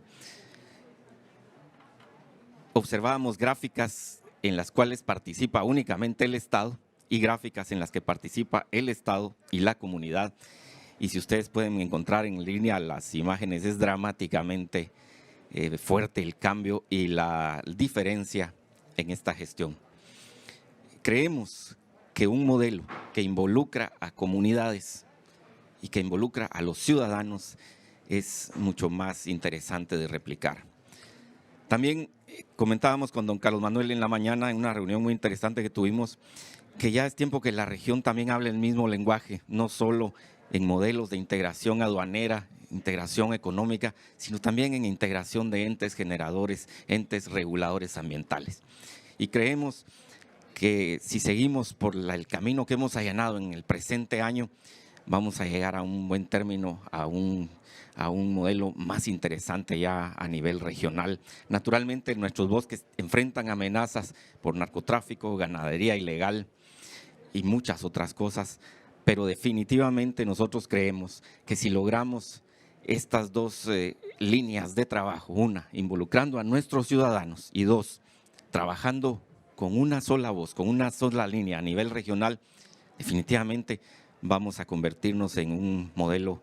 Observábamos gráficas en las cuales participa únicamente el Estado y gráficas en las que participa el Estado y la comunidad. Y si ustedes pueden encontrar en línea las imágenes, es dramáticamente fuerte el cambio y la diferencia en esta gestión. Creemos que un modelo que involucra a comunidades y que involucra a los ciudadanos es mucho más interesante de replicar. También comentábamos con don Carlos Manuel en la mañana en una reunión muy interesante que tuvimos que ya es tiempo que la región también hable el mismo lenguaje, no solo en modelos de integración aduanera, integración económica, sino también en integración de entes generadores, entes reguladores ambientales. Y creemos que si seguimos por el camino que hemos allanado en el presente año, vamos a llegar a un buen término, a un modelo más interesante ya a nivel regional. Naturalmente, nuestros bosques enfrentan amenazas por narcotráfico, ganadería ilegal y muchas otras cosas, pero definitivamente nosotros creemos que si logramos estas 2 líneas de trabajo, una, involucrando a nuestros ciudadanos y 2, trabajando con una sola voz, con una sola línea a nivel regional, definitivamente vamos a convertirnos en un modelo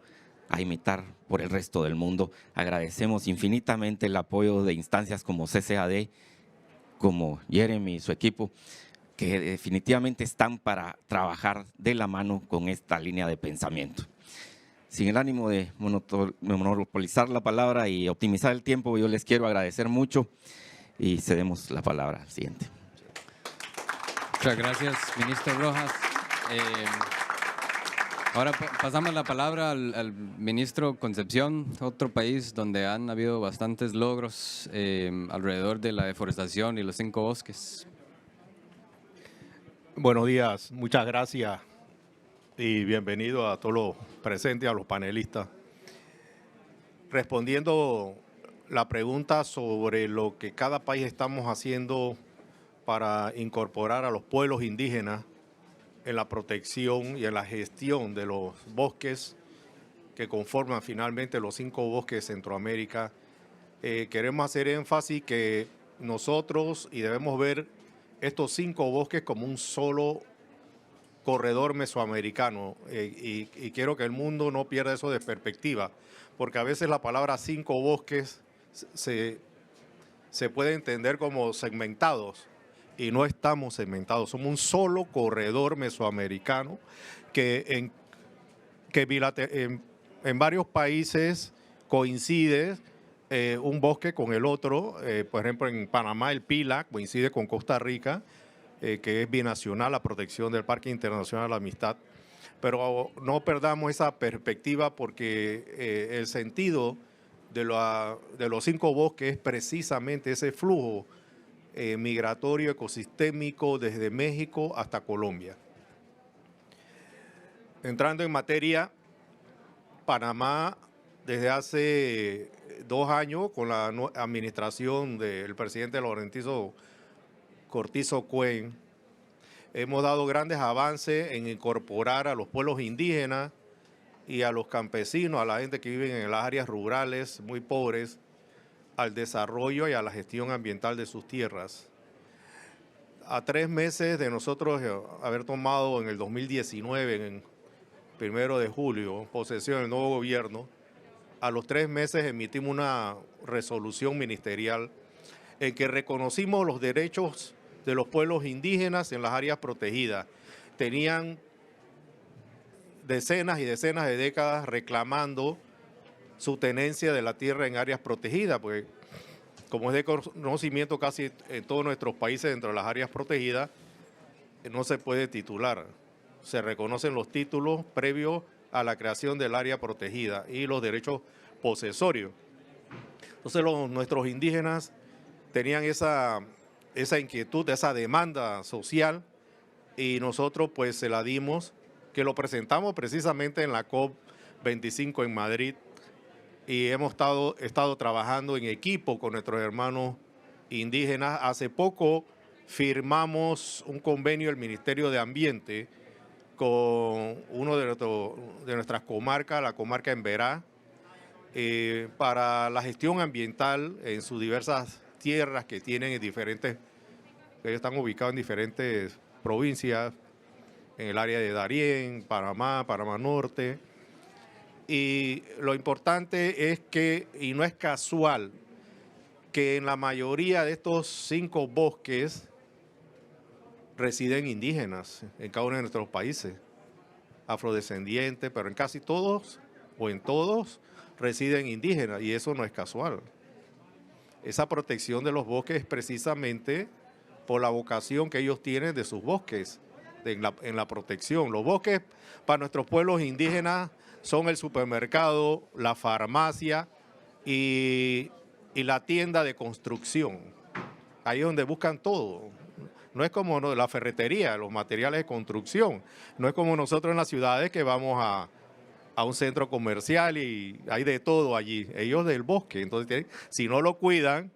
a imitar por el resto del mundo. Agradecemos infinitamente el apoyo de instancias como CCAD, como Jeremy y su equipo, que definitivamente están para trabajar de la mano con esta línea de pensamiento. Sin el ánimo de monopolizar la palabra y optimizar el tiempo, yo les quiero agradecer mucho y cedemos la palabra al siguiente. Muchas gracias, ministro Rojas. Ahora pasamos la palabra al ministro Concepción, otro país donde han habido bastantes logros alrededor de la deforestación y los 5 bosques. Buenos días, muchas gracias y bienvenido a todos los presentes, a los panelistas. Respondiendo la pregunta sobre lo que cada país estamos haciendo para incorporar a los pueblos indígenas en la protección y en la gestión de los bosques que conforman finalmente los 5 bosques de Centroamérica, queremos hacer énfasis que nosotros y debemos ver estos 5 bosques como un solo corredor mesoamericano y quiero que el mundo no pierda eso de perspectiva, porque a veces la palabra 5 bosques se puede entender como segmentados y no estamos segmentados, somos un solo corredor mesoamericano que en varios países coincide un bosque con el otro. Por ejemplo, en Panamá el PILA coincide con Costa Rica, que es binacional, la protección del Parque Internacional de la Amistad. Pero no perdamos esa perspectiva porque el sentido de los 5 bosques es precisamente ese flujo migratorio ecosistémico desde México hasta Colombia. Entrando en materia, Panamá desde hace 2 años con la administración del presidente Laurentizo Cortizo Cuen, hemos dado grandes avances en incorporar a los pueblos indígenas y a los campesinos, a la gente que vive en las áreas rurales muy pobres, al desarrollo y a la gestión ambiental de sus tierras. A 3 meses de nosotros haber tomado en el 2019, en 1 de julio, posesión del nuevo gobierno, a los 3 meses emitimos una resolución ministerial en que reconocimos los derechos de los pueblos indígenas en las áreas protegidas. Tenían decenas y decenas de décadas reclamando su tenencia de la tierra en áreas protegidas, porque como es de conocimiento casi en todos nuestros países dentro de las áreas protegidas, no se puede titular. Se reconocen los títulos previos a la creación del área protegida y los derechos posesorios. Entonces nuestros indígenas tenían esa inquietud, esa demanda social y nosotros pues se la dimos, que lo presentamos precisamente en la COP25 en Madrid y hemos estado trabajando en equipo con nuestros hermanos indígenas. Hace poco firmamos un convenio del Ministerio de Ambiente con uno de nuestras comarcas, la comarca Emberá, para la gestión ambiental en sus diversas tierras que tienen en diferentes, que están ubicados en diferentes provincias, en el área de Darién, Panamá Norte. Y lo importante es que, y no es casual, que en la mayoría de estos 5 bosques residen indígenas en cada uno de nuestros países, afrodescendientes, pero en casi todos o en todos residen indígenas y eso no es casual. Esa protección de los bosques es precisamente por la vocación que ellos tienen de sus bosques, en la protección. Los bosques para nuestros pueblos indígenas son el supermercado, la farmacia y la tienda de construcción. Ahí es donde buscan todo. No es como la ferretería, los materiales de construcción. No es como nosotros en las ciudades que vamos a un centro comercial y hay de todo allí. Ellos del bosque. Entonces, si no lo cuidan,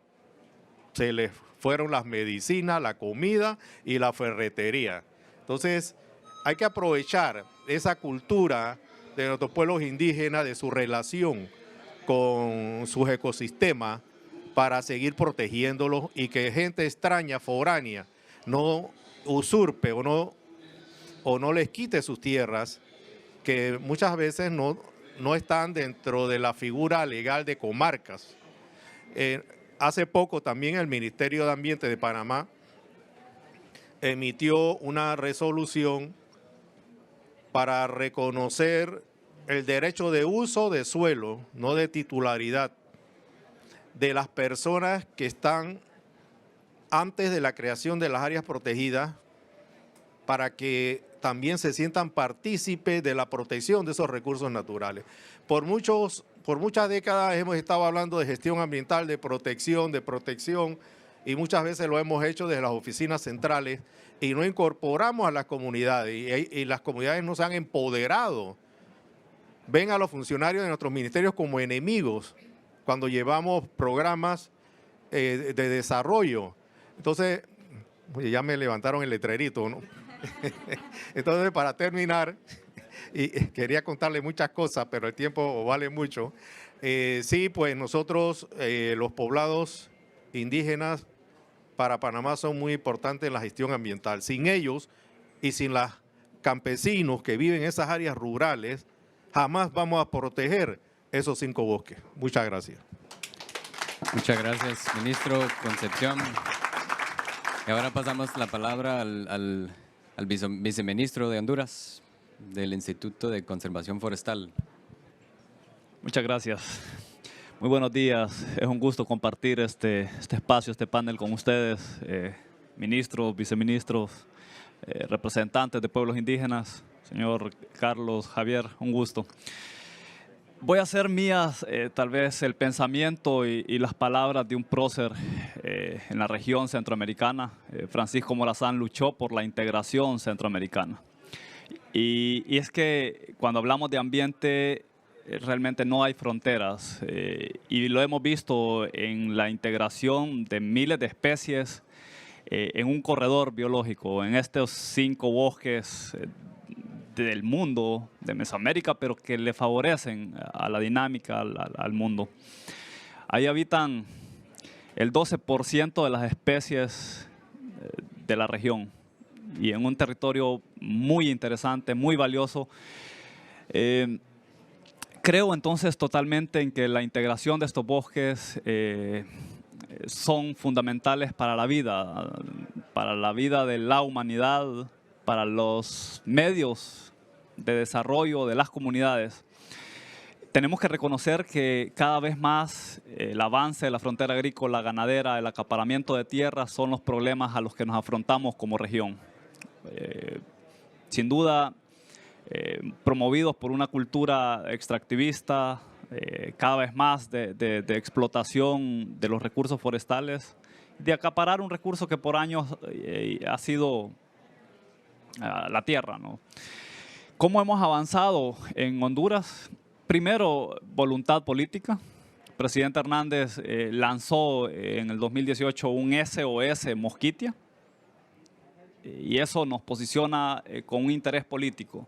se les fueron las medicinas, la comida y la ferretería. Entonces, hay que aprovechar esa cultura de nuestros pueblos indígenas, de su relación con sus ecosistemas, para seguir protegiéndolos y que gente extraña, foránea, no usurpe o no les quite sus tierras, que muchas veces no están dentro de la figura legal de comarcas. Hace poco también el Ministerio de Ambiente de Panamá emitió una resolución para reconocer el derecho de uso de suelo, no de titularidad, de las personas que están antes de la creación de las áreas protegidas, para que también se sientan partícipes de la protección de esos recursos naturales. Por muchas décadas hemos estado hablando de gestión ambiental, de protección, y muchas veces lo hemos hecho desde las oficinas centrales y no incorporamos a las comunidades y las comunidades no se han empoderado. Ven a los funcionarios de nuestros ministerios como enemigos cuando llevamos programas de desarrollo. Entonces, ya me levantaron el letrerito, ¿no? Entonces, para terminar, y quería contarle muchas cosas, pero el tiempo vale mucho. Sí, pues nosotros, los poblados indígenas para Panamá son muy importantes en la gestión ambiental. Sin ellos y sin las campesinos que viven en esas áreas rurales, jamás vamos a proteger esos 5 bosques. Muchas gracias. Muchas gracias, ministro Concepción. Y ahora pasamos la palabra al viceministro de Honduras, del Instituto de Conservación Forestal. Muchas gracias. Muy buenos días. Es un gusto compartir este espacio, este panel con ustedes, ministros, viceministros, representantes de pueblos indígenas. Señor Carlos, Javier, un gusto. Voy a hacer mías tal vez el pensamiento y las palabras de un prócer en la región centroamericana. Francisco Morazán luchó por la integración centroamericana. Y es que cuando hablamos de ambiente, realmente no hay fronteras. Y lo hemos visto en la integración de miles de especies en un corredor biológico, en estos 5 bosques del mundo, de Mesoamérica, pero que le favorecen a la dinámica, al mundo. Ahí habitan el 12% de las especies de la región y en un territorio muy interesante, muy valioso. Creo entonces totalmente en que la integración de estos bosques son fundamentales para la vida de la humanidad, para los medios de desarrollo de las comunidades. Tenemos que reconocer que cada vez más el avance de la frontera agrícola, ganadera, el acaparamiento de tierras son los problemas a los que nos afrontamos como región. Sin duda, promovidos por una cultura extractivista, cada vez más de explotación de los recursos forestales, de acaparar un recurso que por años ha sido la tierra, ¿no? ¿Cómo hemos avanzado en Honduras? Primero, voluntad política. El presidente Hernández lanzó en el 2018 un SOS Mosquitia y eso nos posiciona con un interés político.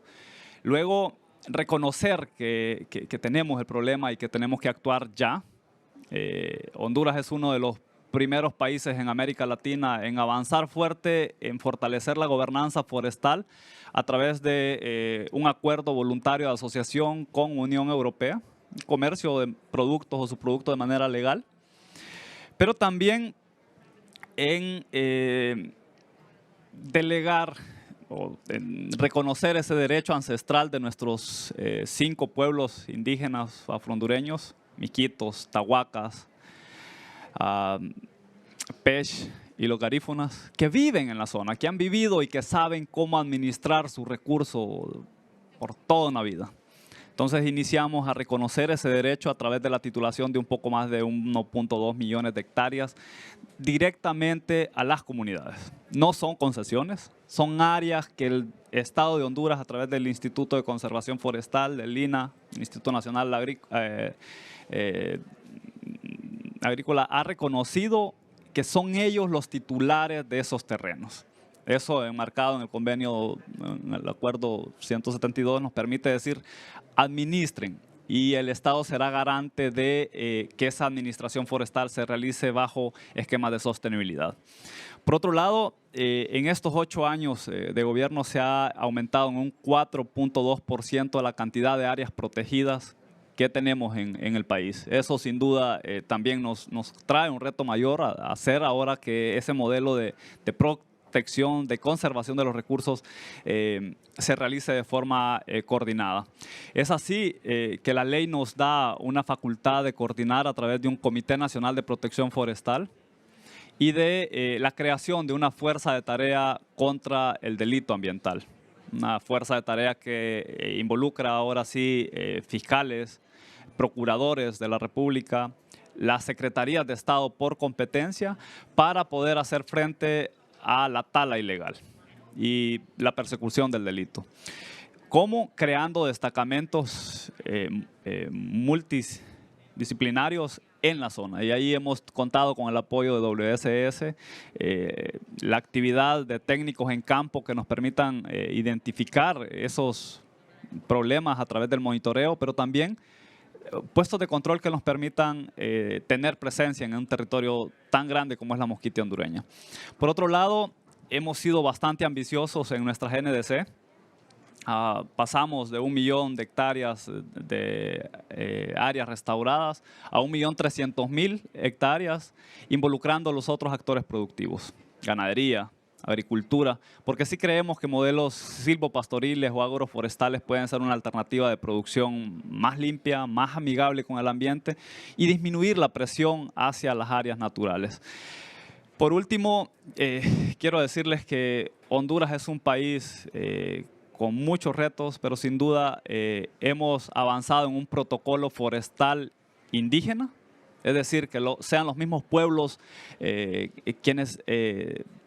Luego, reconocer que tenemos el problema y que tenemos que actuar ya. Honduras es uno de los primeros países en América Latina en avanzar fuerte, en fortalecer la gobernanza forestal a través de un acuerdo voluntario de asociación con Unión Europea, comercio de productos o subproductos de manera legal, pero también en delegar o en reconocer ese derecho ancestral de nuestros 5 pueblos indígenas afrohondureños, miquitos, tahuacas, Pech y los garífunas, que viven en la zona, que han vivido y que saben cómo administrar su recurso por toda una vida. Entonces iniciamos a reconocer ese derecho a través de la titulación de un poco más de 1.2 millones de hectáreas directamente a las comunidades. No son concesiones, son áreas que el Estado de Honduras a través del Instituto de Conservación Forestal, del INAH, Instituto Nacional Agrícola, ha reconocido que son ellos los titulares de esos terrenos. Eso enmarcado en el convenio, en el acuerdo 172, nos permite decir, administren, y el Estado será garante de que esa administración forestal se realice bajo esquemas de sostenibilidad. Por otro lado, en estos 8 años de gobierno se ha aumentado en un 4.2% la cantidad de áreas protegidas que tenemos en el país. Eso sin duda también nos trae un reto mayor a hacer ahora que ese modelo de protección, de conservación de los recursos se realice de forma coordinada. Es así que la ley nos da una facultad de coordinar a través de un Comité Nacional de Protección Forestal y de la creación de una fuerza de tarea contra el delito ambiental. Una fuerza de tarea que involucra ahora sí fiscales, procuradores de la República, las secretarías de Estado por competencia para poder hacer frente a la tala ilegal y la persecución del delito. ¿Cómo? Creando destacamentos multidisciplinarios en la zona. Y ahí hemos contado con el apoyo de WSS, la actividad de técnicos en campo que nos permitan identificar esos problemas a través del monitoreo, pero también puestos de control que nos permitan tener presencia en un territorio tan grande como es la Mosquitia hondureña. Por otro lado, hemos sido bastante ambiciosos en nuestra GNDC. pasamos de 1 millón de hectáreas de áreas restauradas a 1.300.000 hectáreas, involucrando a los otros actores productivos, ganadería, agricultura, porque sí creemos que modelos silvopastoriles o agroforestales pueden ser una alternativa de producción más limpia, más amigable con el ambiente y disminuir la presión hacia las áreas naturales. Por último, quiero decirles que Honduras es un país con muchos retos, pero sin duda hemos avanzado en un protocolo forestal indígena, es decir, que sean los mismos pueblos quienes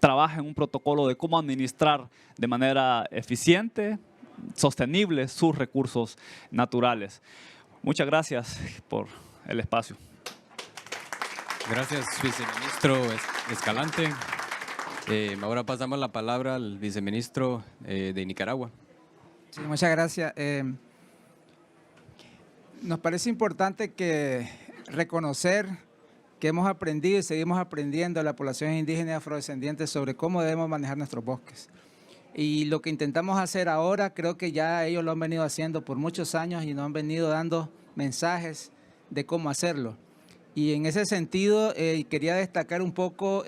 trabajen un protocolo de cómo administrar de manera eficiente, sostenible sus recursos naturales. Muchas gracias por el espacio. Gracias, viceministro Escalante. Ahora pasamos la palabra al viceministro de Nicaragua. Sí, muchas gracias. Nos parece importante que reconocer que hemos aprendido y seguimos aprendiendo a la población indígena y afrodescendientes sobre cómo debemos manejar nuestros bosques. Y lo que intentamos hacer ahora, creo que ya ellos lo han venido haciendo por muchos años y nos han venido dando mensajes de cómo hacerlo. Y en ese sentido, quería destacar un poco,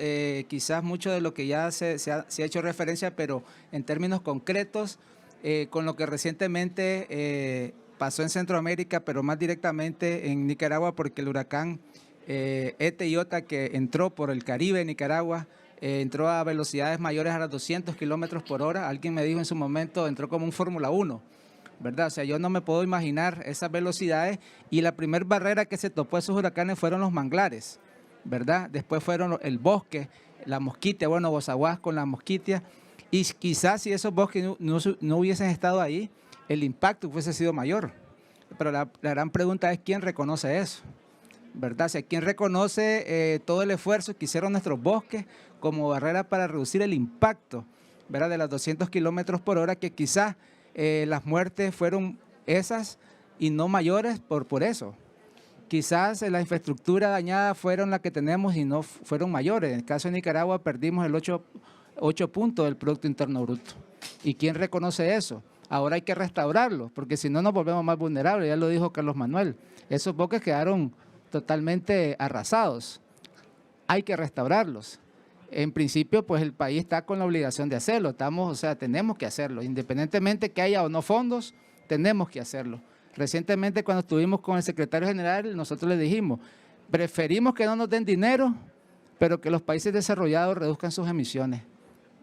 quizás mucho de lo que ya se ha hecho referencia, pero en términos concretos, con lo que recientemente pasó en Centroamérica, pero más directamente en Nicaragua, porque el huracán Eta y Iota, que entró por el Caribe de Nicaragua, entró a velocidades mayores a los 200 kilómetros por hora. Alguien me dijo en su momento, entró como un Fórmula 1. ¿Verdad? O sea, yo no me puedo imaginar esas velocidades y la primera barrera que se topó a esos huracanes fueron los manglares, ¿verdad? Después fueron el bosque, la mosquitia, bueno, Bozaguas con la mosquitia y quizás si esos bosques no hubiesen estado ahí, el impacto hubiese sido mayor. Pero la gran pregunta es ¿quién reconoce eso? ¿Verdad? O sea, ¿quién reconoce todo el esfuerzo que hicieron nuestros bosques como barrera para reducir el impacto, ¿verdad? De las 200 kilómetros por hora que quizás las muertes fueron esas y no mayores por eso. Quizás la infraestructura dañada fueron las que tenemos y no fueron mayores. En el caso de Nicaragua perdimos el 8 puntos del Producto Interno Bruto. ¿Y quién reconoce eso? Ahora hay que restaurarlos, porque si no nos volvemos más vulnerables, ya lo dijo Carlos Manuel. Esos bosques quedaron totalmente arrasados. Hay que restaurarlos. En principio, pues el país está con la obligación de hacerlo. Tenemos que hacerlo. Independientemente que haya o no fondos, tenemos que hacerlo. Recientemente, cuando estuvimos con el secretario general, nosotros le dijimos, preferimos que no nos den dinero, pero que los países desarrollados reduzcan sus emisiones.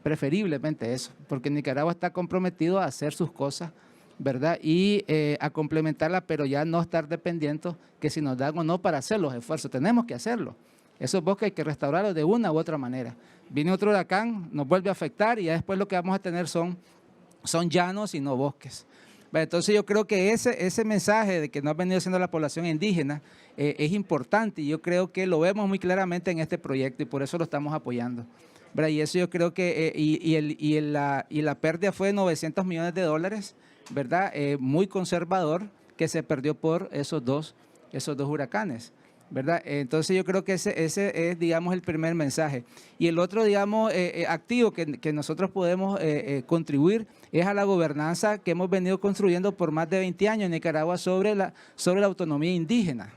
Preferiblemente eso, porque Nicaragua está comprometido a hacer sus cosas, ¿verdad? Y a complementarla, pero ya no estar dependiendo que si nos dan o no para hacer los esfuerzos. Tenemos que hacerlo. Esos bosques hay que restaurarlos de una u otra manera. Viene otro huracán, nos vuelve a afectar y ya después lo que vamos a tener son llanos y no bosques. Entonces yo creo que ese mensaje de que nos ha venido haciendo la población indígena es importante y yo creo que lo vemos muy claramente en este proyecto y por eso lo estamos apoyando. Y eso yo creo que, la pérdida fue de $900 millones, ¿verdad? Muy conservador que se perdió por esos dos huracanes. ¿Verdad? Entonces yo creo que ese es, digamos, el primer mensaje. Y el otro, digamos, activo que nosotros podemos contribuir es a la gobernanza que hemos venido construyendo por más de 20 años en Nicaragua sobre la autonomía indígena,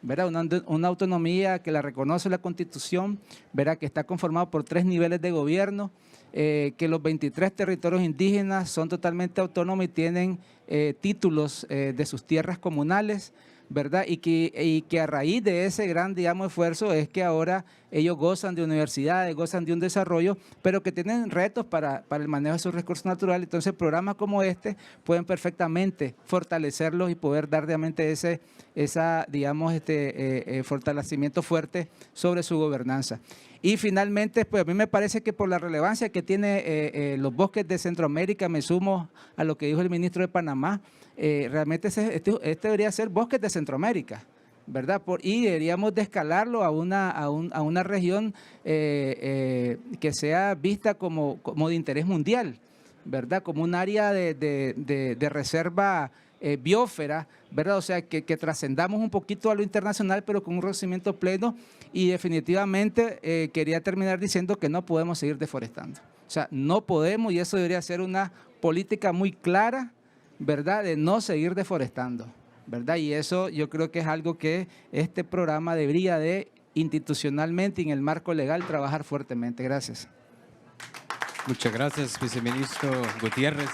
¿verdad? Una autonomía que la reconoce la Constitución, ¿verdad? Que está conformada por 3 niveles de gobierno, que los 23 territorios indígenas son totalmente autónomos y tienen títulos de sus tierras comunales, ¿verdad? Y que a raíz de ese gran, digamos, esfuerzo es que ahora ellos gozan de universidades, gozan de un desarrollo, pero que tienen retos para el manejo de sus recursos naturales. Entonces, programas como este pueden perfectamente fortalecerlos y poder dar realmente fortalecimiento fuerte sobre su gobernanza. Y finalmente, pues a mí me parece que por la relevancia que tiene los bosques de Centroamérica, me sumo a lo que dijo el ministro de Panamá, realmente este debería ser bosques de Centroamérica, ¿verdad? Y deberíamos de escalarlo a una región que sea vista como de interés mundial, ¿verdad? Como un área de reserva biosfera, ¿verdad? O sea, que trascendamos un poquito a lo internacional, pero con un reconocimiento pleno y definitivamente quería terminar diciendo que no podemos seguir deforestando. O sea, no podemos y eso debería ser una política muy clara ¿verdad?, de no seguir deforestando, ¿verdad? Y eso yo creo que es algo que este programa debería de institucionalmente y en el marco legal trabajar fuertemente. Gracias. Muchas gracias, viceministro Gutiérrez.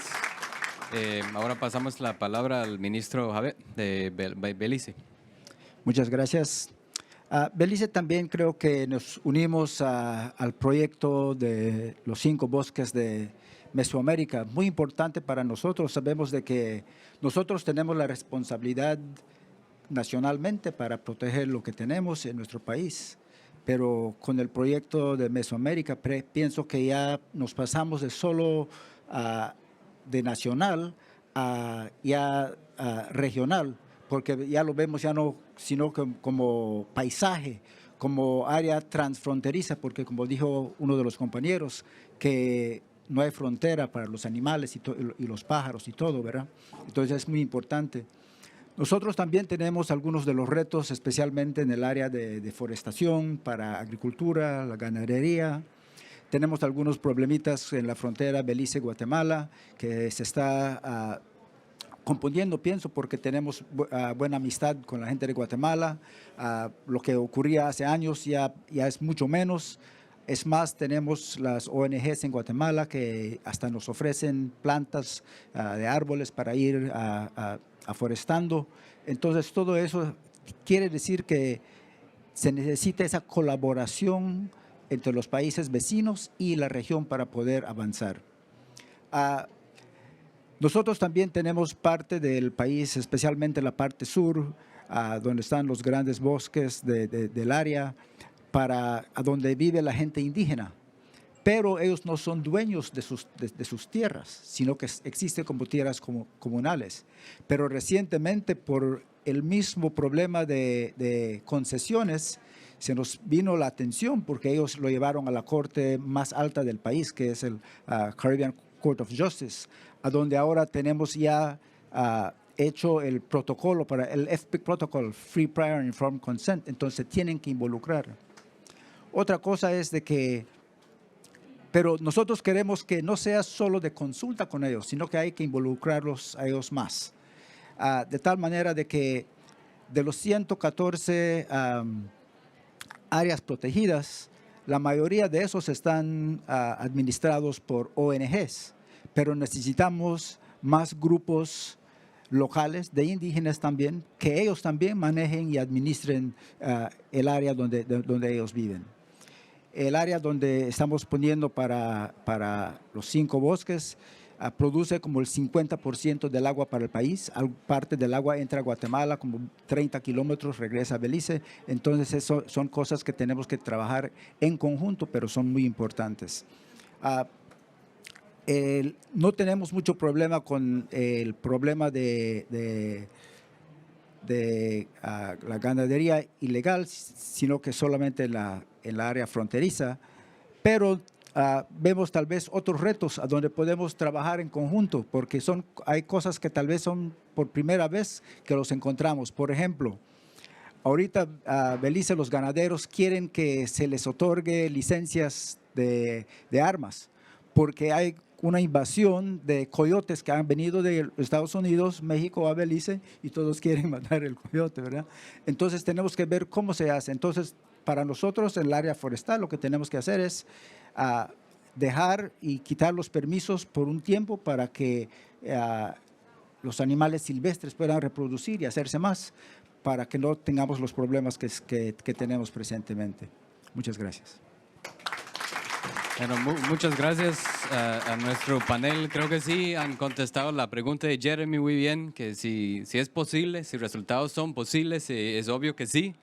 Ahora pasamos la palabra al ministro Javier de Belice. Muchas gracias. Belice también creo que nos unimos al proyecto de los 5 bosques de Mesoamérica. Muy importante para nosotros. Sabemos de que nosotros tenemos la responsabilidad nacionalmente para proteger lo que tenemos en nuestro país. Pero con el proyecto de Mesoamérica pienso que ya nos pasamos de solo de nacional a ya regional, porque ya lo vemos ya no sino como paisaje, como área transfronteriza, porque como dijo uno de los compañeros, que no hay frontera para los animales y los pájaros y todo, ¿verdad? Entonces es muy importante. Nosotros también tenemos algunos de los retos, especialmente en el área de deforestación, para agricultura, la ganadería. Tenemos algunos problemitas en la frontera Belice-Guatemala, que se está componiendo, pienso, porque tenemos buena amistad con la gente de Guatemala. Lo que ocurría hace años ya es mucho menos. Es más, tenemos las ONGs en Guatemala que hasta nos ofrecen plantas de árboles para ir aforestando. Entonces, todo eso quiere decir que se necesita esa colaboración entre los países vecinos y la región para poder avanzar. Nosotros también tenemos parte del país, especialmente la parte sur, donde están los grandes bosques del área, a donde vive la gente indígena. Pero ellos no son dueños de sus tierras, sino que existen como tierras comunales. Pero recientemente, por el mismo problema de concesiones, se nos vino la atención porque ellos lo llevaron a la corte más alta del país, que es el Caribbean Court of Justice, a donde ahora tenemos ya hecho el protocolo para el FPIC Protocol, Free Prior and Informed Consent, entonces tienen que involucrar. Otra cosa es de que, pero nosotros queremos que no sea solo de consulta con ellos, sino que hay que involucrarlos a ellos más. De tal manera de que de los 114 áreas protegidas, la mayoría de esos están administrados por ONGs, pero necesitamos más grupos locales de indígenas también, que ellos también manejen y administren el área donde ellos viven. El área donde estamos poniendo para los 5 bosques produce como el 50% del agua para el país. Parte del agua entra a Guatemala, como 30 kilómetros, regresa a Belice. Entonces, eso son cosas que tenemos que trabajar en conjunto, pero son muy importantes. No tenemos mucho problema con el problema de la ganadería ilegal, sino que solamente en la área fronteriza, pero vemos tal vez otros retos a donde podemos trabajar en conjunto, porque hay cosas que tal vez son por primera vez que los encontramos. Por ejemplo, ahorita Belice, los ganaderos quieren que se les otorgue licencias de armas, porque hay una invasión de coyotes que han venido de Estados Unidos, México a Belice y todos quieren matar el coyote, ¿verdad? Entonces tenemos que ver cómo se hace. Entonces, para nosotros en el área forestal lo que tenemos que hacer es dejar y quitar los permisos por un tiempo para que los animales silvestres puedan reproducir y hacerse más, para que no tengamos los problemas que tenemos presentemente. Muchas gracias. Bueno, muchas gracias a nuestro panel. Creo que sí han contestado la pregunta de Jeremy muy bien, que si es posible, si resultados son posibles, es obvio que sí,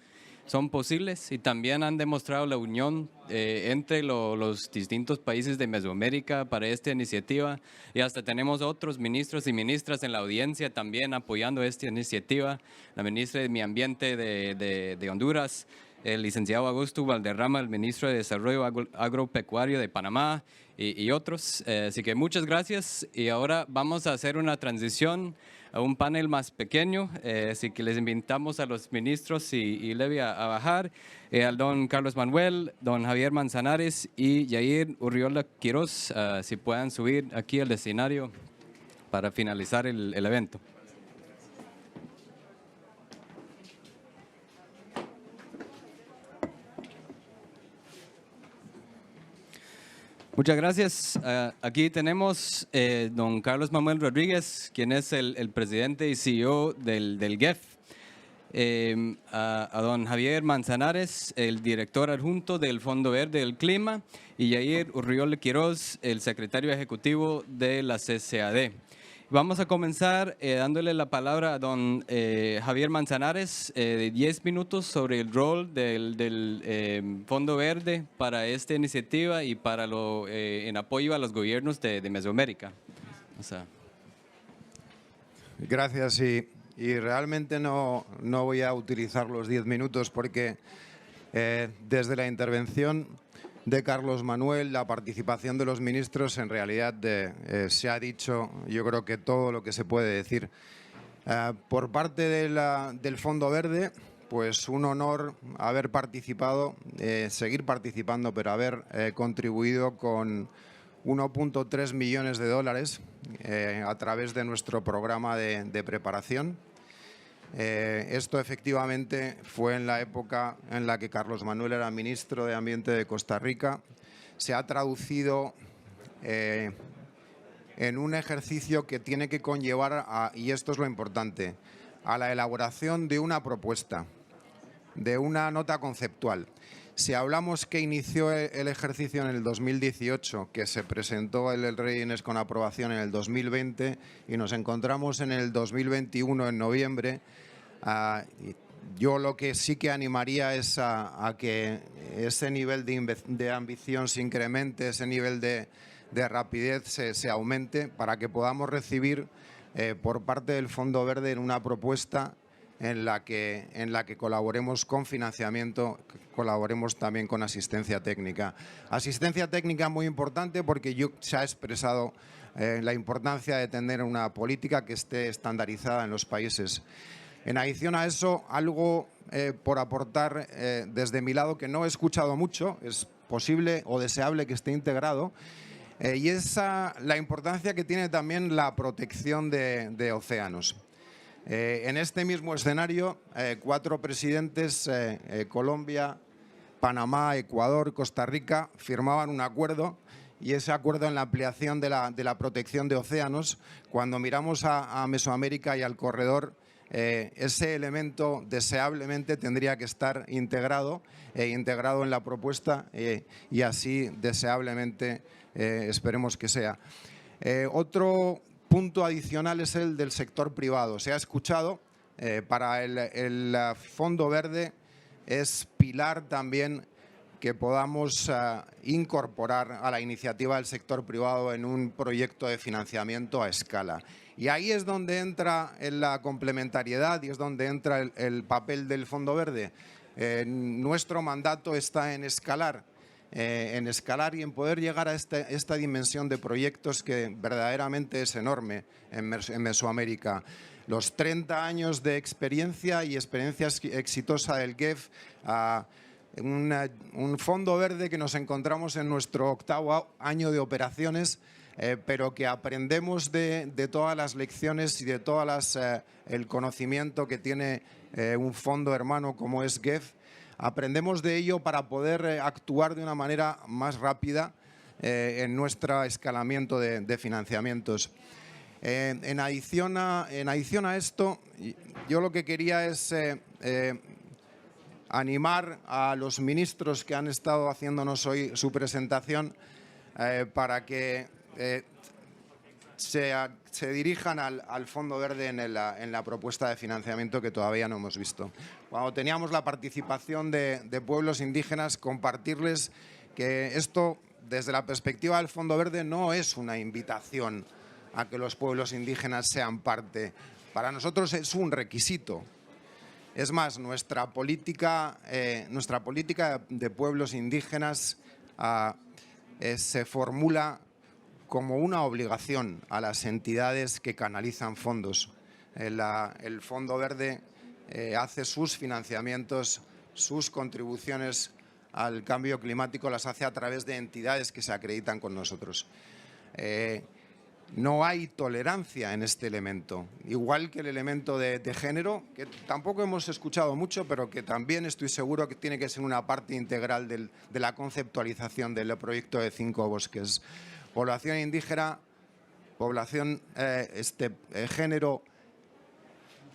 son posibles, y también han demostrado la unión entre los distintos países de Mesoamérica para esta iniciativa, y hasta tenemos otros ministros y ministras en la audiencia también apoyando esta iniciativa. La ministra de Medio Ambiente de Honduras, el licenciado Augusto Valderrama, el ministro de Desarrollo Agropecuario de Panamá y otros. Así que muchas gracias, y ahora vamos a hacer una transición a un panel más pequeño, así que les invitamos a los ministros y Levi a bajar, al don Carlos Manuel, don Javier Manzanares y Yair Urriola Quiroz, si puedan subir aquí al escenario para finalizar el evento. Muchas gracias. Aquí tenemos don Carlos Manuel Rodríguez, quien es el presidente y CEO del GEF. A don Javier Manzanares, el director adjunto del Fondo Verde del Clima, y Yair Urriol Quiroz, el secretario ejecutivo de la CCAD. Vamos a comenzar dándole la palabra a don Javier Manzanares, de 10 minutos sobre el rol del Fondo Verde para esta iniciativa y para en apoyo a los gobiernos de Mesoamérica. Gracias, y realmente no voy a utilizar los 10 minutos porque desde la intervención de Carlos Manuel, la participación de los ministros, en realidad se ha dicho, yo creo que todo lo que se puede decir. Por parte del Fondo Verde, pues un honor haber participado, seguir participando, pero haber contribuido con 1,3 millones de dólares a través de nuestro programa de preparación. Esto efectivamente fue en la época en la que Carlos Manuel era ministro de Ambiente de Costa Rica. Se ha traducido en un ejercicio que tiene que conllevar, y esto es lo importante, a la elaboración de una propuesta, de una nota conceptual. Si hablamos que inició el ejercicio en el 2018, que se presentó el readiness con aprobación en el 2020 y nos encontramos en el 2021 en noviembre, yo lo que sí que animaría es a que ese nivel de ambición se incremente, ese nivel de rapidez se aumente para que podamos recibir por parte del Fondo Verde una propuesta en la que colaboremos con financiamiento, colaboremos también con asistencia técnica. Asistencia técnica muy importante porque se ha expresado la importancia de tener una política que esté estandarizada en los países. En adición a eso, algo por aportar desde mi lado que no he escuchado mucho, es posible o deseable que esté integrado, y es la importancia que tiene también la protección de océanos. En este mismo escenario, 4 presidentes, Colombia, Panamá, Ecuador, Costa Rica, firmaban un acuerdo, y ese acuerdo en la ampliación de la protección de océanos. Cuando miramos a Mesoamérica y al corredor, ese elemento deseablemente tendría que estar integrado en la propuesta, y así deseablemente esperemos que sea. Otro punto adicional es el del sector privado. Se ha escuchado, para el Fondo Verde es pilar también que podamos incorporar a la iniciativa del sector privado en un proyecto de financiamiento a escala. Y ahí es donde entra la complementariedad y es donde entra el papel del Fondo Verde. Nuestro mandato está en escalar y en poder llegar a esta dimensión de proyectos que verdaderamente es enorme en Mesoamérica. Los 30 años de experiencia y experiencia exitosa del GEF, un Fondo Verde que nos encontramos en nuestro 8º año de operaciones, pero que aprendemos de todas las lecciones y de todas el conocimiento que tiene un fondo hermano como es GEF. Aprendemos de ello para poder actuar de una manera más rápida en nuestro escalamiento de financiamientos. En adición a esto, yo lo que quería es animar a los ministros que han estado haciéndonos hoy su presentación para que se dirijan al Fondo Verde en la propuesta de financiamiento que todavía no hemos visto. Cuando teníamos la participación de pueblos indígenas, compartirles que esto, desde la perspectiva del Fondo Verde, no es una invitación a que los pueblos indígenas sean parte. Para nosotros es un requisito. Es más, nuestra política de pueblos indígenas se formula como una obligación a las entidades que canalizan fondos. El Fondo Verde hace sus financiamientos, sus contribuciones al cambio climático, las hace a través de entidades que se acreditan con nosotros. No hay tolerancia en este elemento, igual que el elemento de género, que tampoco hemos escuchado mucho, pero que también estoy seguro que tiene que ser una parte integral de la conceptualización del proyecto de 5 bosques. Población indígena, población, género,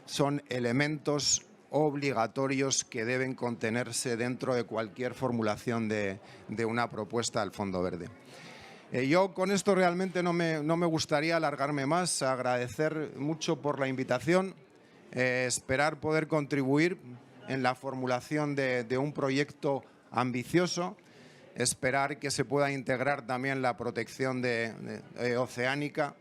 son elementos obligatorios que deben contenerse dentro de cualquier formulación de una propuesta al Fondo Verde. Yo con esto realmente no me gustaría alargarme más, agradecer mucho por la invitación, esperar poder contribuir en la formulación de un proyecto ambicioso, esperar que se pueda integrar también la protección oceánica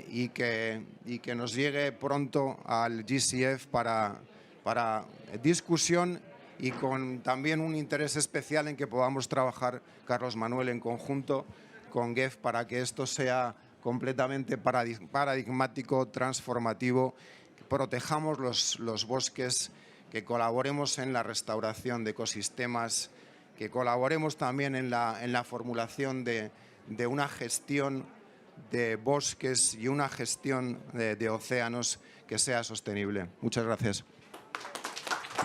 y que nos llegue pronto al GCF para discusión y con también un interés especial en que podamos trabajar, Carlos Manuel, en conjunto con GEF para que esto sea completamente paradigmático, transformativo, que protejamos los bosques, que colaboremos en la restauración de ecosistemas, que colaboremos también en la formulación de una gestión de bosques y una gestión de océanos que sea sostenible. Muchas gracias.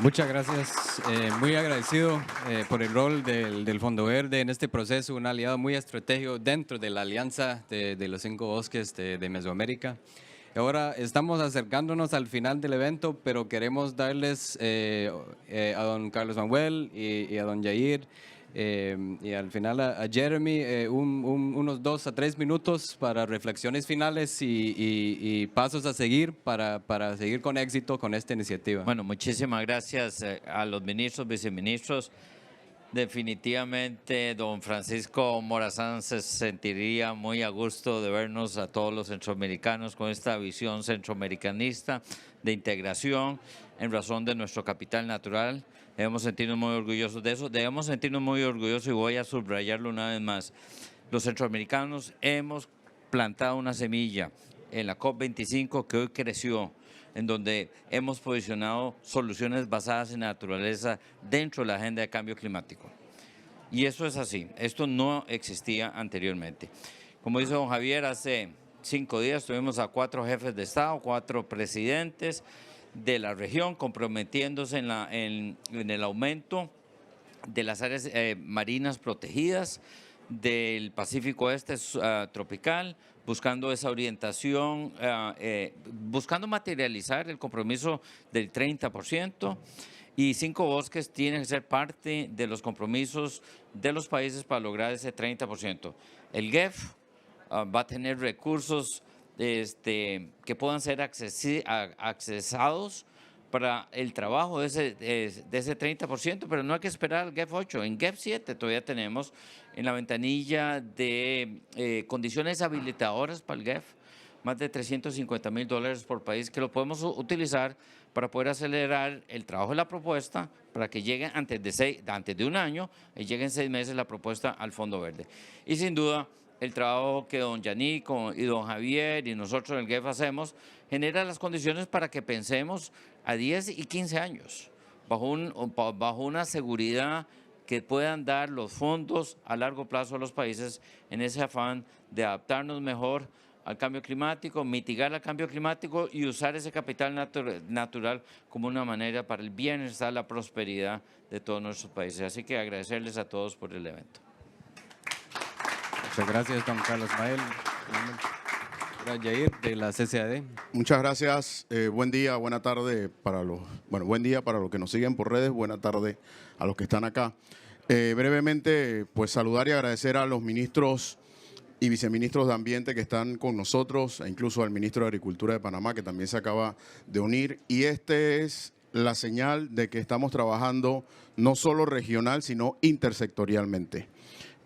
Muchas gracias. Muy agradecido por el rol del Fondo Verde en este proceso, un aliado muy estratégico dentro de la alianza de los 5 bosques de Mesoamérica. Ahora estamos acercándonos al final del evento, pero queremos darles a don Carlos Manuel y a don Yair y al final a Jeremy unos 2 a 3 minutos para reflexiones finales y pasos a seguir para seguir con éxito con esta iniciativa. Bueno, muchísimas gracias a los ministros, viceministros. Definitivamente don Francisco Morazán se sentiría muy a gusto de vernos a todos los centroamericanos con esta visión centroamericanista de integración en razón de nuestro capital natural. Debemos sentirnos muy orgullosos de eso, debemos sentirnos muy orgullosos y voy a subrayarlo una vez más. Los centroamericanos hemos plantado una semilla en la COP25 que hoy creció, en donde hemos posicionado soluciones basadas en naturaleza dentro de la agenda de cambio climático. Y eso es así, esto no existía anteriormente. Como dice don Javier, hace 5 días tuvimos a 4 jefes de Estado, 4 presidentes de la región comprometiéndose en el aumento de las áreas marinas protegidas del Pacífico Este tropical, buscando esa orientación, buscando materializar el compromiso del 30%, y 5 bosques tienen que ser parte de los compromisos de los países para lograr ese 30%. El GEF va a tener recursos que puedan ser accesados para el trabajo de ese 30%, pero no hay que esperar al GEF 8. En GEF 7 todavía tenemos en la ventanilla de condiciones habilitadoras para el GEF más de $350,000 por país que lo podemos utilizar para poder acelerar el trabajo de la propuesta para que llegue antes de un año y llegue en 6 meses la propuesta al Fondo Verde. Y sin duda, el trabajo que don Yannick y don Javier y nosotros en el GEF hacemos genera las condiciones para que pensemos a 10 y 15 años bajo una seguridad que puedan dar los fondos a largo plazo a los países en ese afán de adaptarnos mejor al cambio climático, mitigar el cambio climático y usar ese capital natural como una manera para el bienestar, la prosperidad de todos nuestros países. Así que agradecerles a todos por el evento. Muchas gracias, don Carlos Mael. Yair, de la CCAD. Muchas gracias. Buen día, buena tarde buen día para los que nos siguen por redes, buena tarde a los que están acá. Brevemente, pues saludar y agradecer a los ministros y viceministros de Ambiente que están con nosotros, e incluso al ministro de Agricultura de Panamá, que también se acaba de unir. Y es la señal de que estamos trabajando no solo regional, sino intersectorialmente.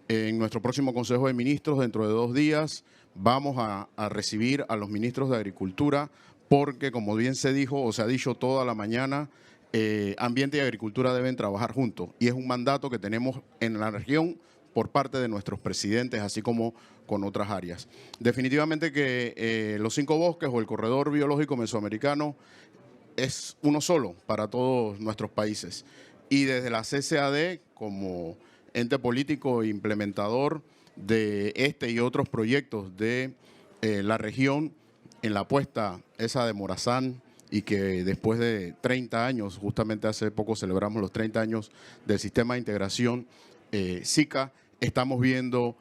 En nuestro próximo Consejo de Ministros, dentro de 2 días, vamos a recibir a los ministros de Agricultura, porque, como bien se dijo o se ha dicho toda la mañana, Ambiente y Agricultura deben trabajar juntos. Y es un mandato que tenemos en la región por parte de nuestros presidentes, así como con otras áreas. Definitivamente que los 5 bosques o el corredor biológico mesoamericano es uno solo para todos nuestros países. Y desde la CCAD, como ente político e implementador de este y otros proyectos de la región en la apuesta esa de Morazán, y que después de 30 años, justamente hace poco celebramos los 30 años del sistema de integración SICA, estamos viendo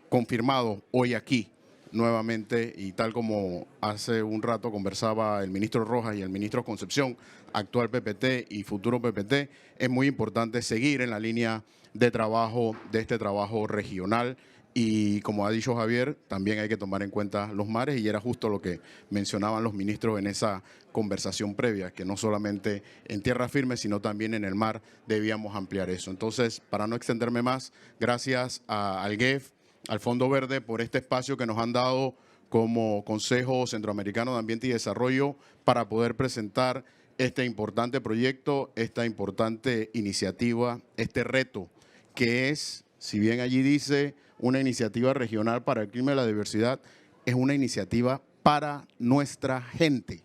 confirmado hoy aquí nuevamente, y tal como hace un rato conversaba el ministro Rojas y el ministro Concepción, actual PPT y futuro PPT, es muy importante seguir en la línea de trabajo, de este trabajo regional. Y como ha dicho Javier, también hay que tomar en cuenta los mares, y era justo lo que mencionaban los ministros en esa conversación previa, que no solamente en tierra firme, sino también en el mar debíamos ampliar eso. Entonces, para no extenderme más, gracias al GEF, al Fondo Verde, por este espacio que nos han dado como Consejo Centroamericano de Ambiente y Desarrollo para poder presentar este importante proyecto, esta importante iniciativa, este reto que es, si bien allí dice una iniciativa regional para el clima y la diversidad, es una iniciativa para nuestra gente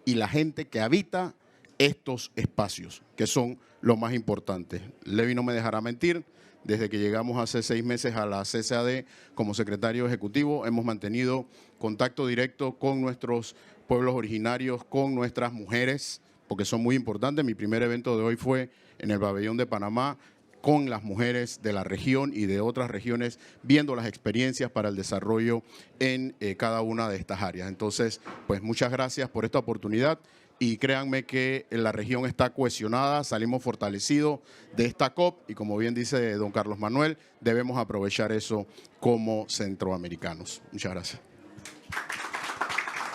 y la gente que habita estos espacios, que son lo más importante. Levi no me dejará mentir, desde que llegamos hace 6 meses a la CCAD como secretario ejecutivo, hemos mantenido contacto directo con nuestros pueblos originarios, con nuestras mujeres, porque son muy importantes. Mi primer evento de hoy fue en el pabellón de Panamá, con las mujeres de la región y de otras regiones, viendo las experiencias para el desarrollo en cada una de estas áreas. Entonces, pues muchas gracias por esta oportunidad, y créanme que la región está cohesionada, salimos fortalecidos de esta COP, y como bien dice don Carlos Manuel, debemos aprovechar eso como centroamericanos. Muchas gracias.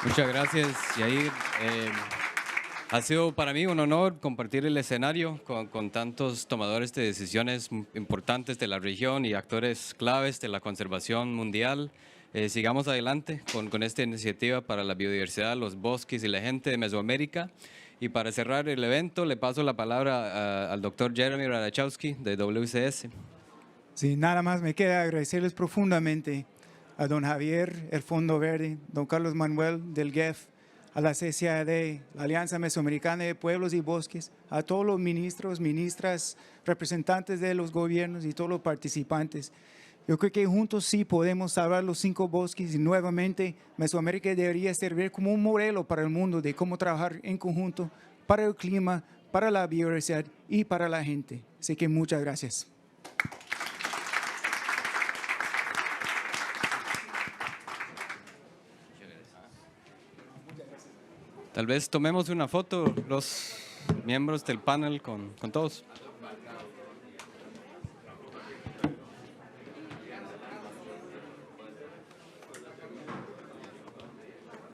Muchas gracias, Yair. Ha sido para mí un honor compartir el escenario con tantos tomadores de decisiones importantes de la región y actores claves de la conservación mundial. Sigamos adelante con esta iniciativa para la biodiversidad, los bosques y la gente de Mesoamérica. Y para cerrar el evento, le paso la palabra al doctor Jeremy Radachowski de WCS. Sí, nada más me queda agradecerles profundamente a don Javier, el Fondo Verde, don Carlos Manuel del GEF, a la CCAD, la Alianza Mesoamericana de Pueblos y Bosques, a todos los ministros, ministras, representantes de los gobiernos y todos los participantes. Yo creo que juntos sí podemos salvar los 5 bosques, y nuevamente Mesoamérica debería servir como un modelo para el mundo de cómo trabajar en conjunto para el clima, para la biodiversidad y para la gente. Así que muchas gracias. Tal vez tomemos una foto, los miembros del panel con todos.